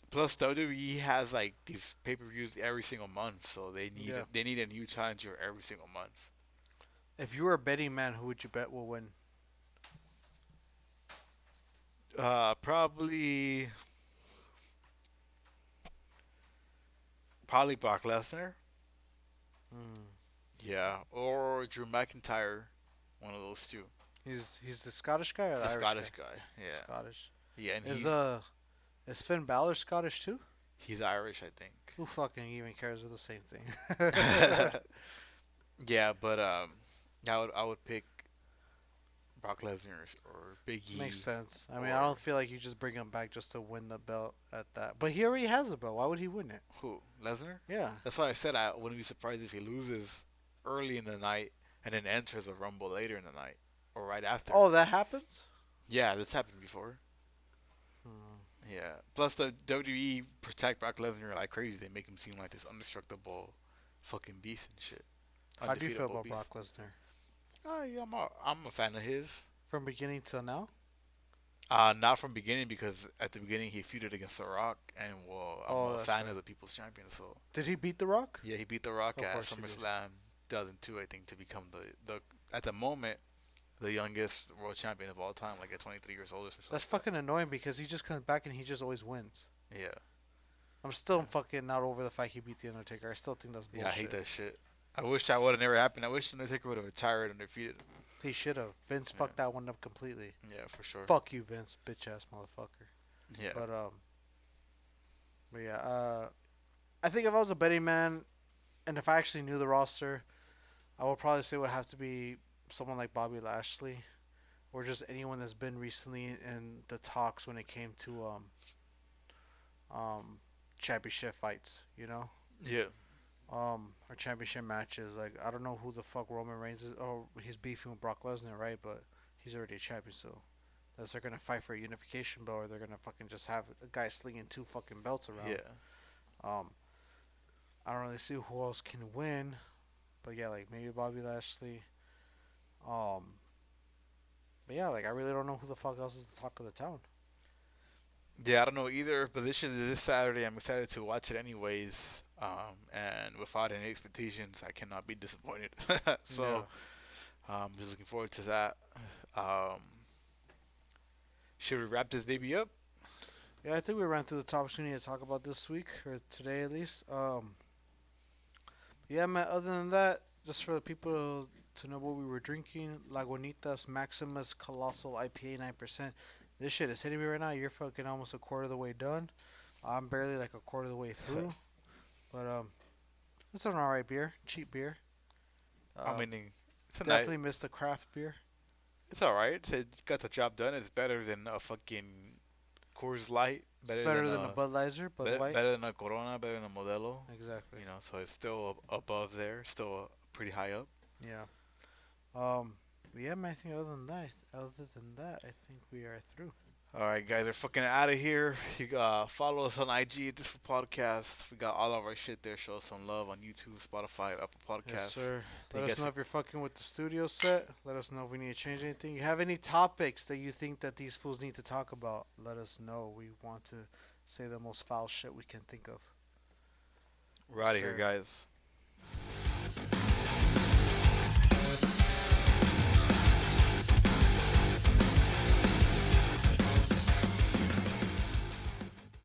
Speaker 1: Plus, WWE has like these pay-per-views every single month, so
Speaker 2: yeah,
Speaker 1: they need a new challenger every single month.
Speaker 2: if you were a betting man, who would you bet will win?
Speaker 1: Probably Brock Lesnar.
Speaker 2: Mm.
Speaker 1: Yeah, or Drew McIntyre. One of those two.
Speaker 2: He's the Scottish guy or the
Speaker 1: The
Speaker 2: Irish guy?
Speaker 1: Scottish guy. Yeah,
Speaker 2: Scottish.
Speaker 1: yeah, and
Speaker 2: Is is Finn Balor Scottish too?
Speaker 1: he's Irish, I
Speaker 2: Who fucking even cares? With the same thing.
Speaker 1: think. Yeah, but I would pick Brock Lesnar or Big
Speaker 2: Makes
Speaker 1: E
Speaker 2: sense. I mean, I
Speaker 1: or
Speaker 2: don't feel like you just bring him back just to win the belt at that. But he already has the belt. Why would he win it?
Speaker 1: who Lesnar.
Speaker 2: Yeah.
Speaker 1: That's why I said I wouldn't be surprised if he loses early in the night and then enters a Rumble later in the night or right after.
Speaker 2: Oh, that happens.
Speaker 1: Yeah, that's happened before.
Speaker 2: Hmm.
Speaker 1: Yeah. Plus, the WWE protect Brock Lesnar like crazy. They make him seem like this indestructible fucking beast and shit.
Speaker 2: How do you feel
Speaker 1: Undefeatable
Speaker 2: about
Speaker 1: beast.
Speaker 2: Brock Lesnar
Speaker 1: Yeah, I'm a fan of his.
Speaker 2: from beginning till now?
Speaker 1: Not from beginning because at the beginning he feuded against The Rock, and I'm
Speaker 2: Oh,
Speaker 1: a
Speaker 2: that's
Speaker 1: fan
Speaker 2: right.
Speaker 1: of the People's Champion. So
Speaker 2: Did he beat The Rock?
Speaker 1: yeah, he beat The Rock
Speaker 2: Of
Speaker 1: at
Speaker 2: course he did.
Speaker 1: SummerSlam 2002, I think, to become the at the moment the youngest world champion of all time, like at 23 years old or something
Speaker 2: That's
Speaker 1: like that.
Speaker 2: fucking annoying because he just comes back and he just always wins.
Speaker 1: Yeah,
Speaker 2: I'm still fucking not over the fact he beat the Undertaker. I still think that's
Speaker 1: yeah, I hate
Speaker 2: bullshit.
Speaker 1: that shit. I wish that would have never happened. I wish Undertaker would have retired and defeated him.
Speaker 2: He should have. Vince
Speaker 1: Yeah,
Speaker 2: fucked that one up completely.
Speaker 1: yeah, for sure.
Speaker 2: Fuck you, Vince, bitch ass motherfucker.
Speaker 1: Yeah.
Speaker 2: But but yeah, I think if I was a betting man, and if I actually knew the roster, I would probably say it would have to be someone like Bobby Lashley, or just anyone that's been recently in the talks when it came to um championship fights.
Speaker 1: Yeah.
Speaker 2: Or championship matches. Like I don't know who the fuck Roman Reigns is. Oh, he's beefing with Brock Lesnar, right? But he's already a champion, so unless they're gonna fight for a unification belt, or they're gonna fucking just have a guy slinging two fucking belts around.
Speaker 1: Yeah.
Speaker 2: Um, I don't really see who else can win, but yeah, like maybe Bobby Lashley. Um, but yeah, like I really don't know who the fuck else is the talk of the town.
Speaker 1: Yeah, I don't know either, but this Saturday. I'm excited to watch it anyways. And without any expectations, I cannot be disappointed.
Speaker 2: Yeah,
Speaker 1: So, just looking forward to that. Um, should we wrap this baby up?
Speaker 2: yeah. I think we ran through the topics we need to talk about this week or today at least. Yeah, man. Other than that, just for the people to know what we were drinking, Lagunitas Maximus Colossal IPA 9%. This shit is hitting me right now. You're fucking almost a quarter of the way done. I'm barely like a quarter of the way through, but it's an alright beer, cheap beer.
Speaker 1: I
Speaker 2: Uh,
Speaker 1: mean, it's a nice.
Speaker 2: Definitely missed the craft beer.
Speaker 1: It's all right. It got the job done. It's better than a fucking Coors Light.
Speaker 2: It's better than a Budweiser, Bud White.
Speaker 1: Better than a Corona. Better than a Modelo.
Speaker 2: Exactly.
Speaker 1: You know, so it's still above there. Still pretty high up.
Speaker 2: Yeah. Yeah, man. I think other than that, I think we are through.
Speaker 1: All right, guys, we're fucking out of here. You follow us on IG, This for Podcast. We got all of our shit there. Show us some love on YouTube, Spotify, Apple
Speaker 2: Yes,
Speaker 1: Podcasts.
Speaker 2: sir.
Speaker 1: Thank
Speaker 2: Let
Speaker 1: you
Speaker 2: us
Speaker 1: guys
Speaker 2: know if you're fucking with the studio set. Let us know if we need to change anything. You have any topics that you think that these fools need to talk about? Let us know. We want to say the most foul shit we can think of.
Speaker 1: We're
Speaker 2: Yes,
Speaker 1: out of here,
Speaker 2: sir.
Speaker 1: guys.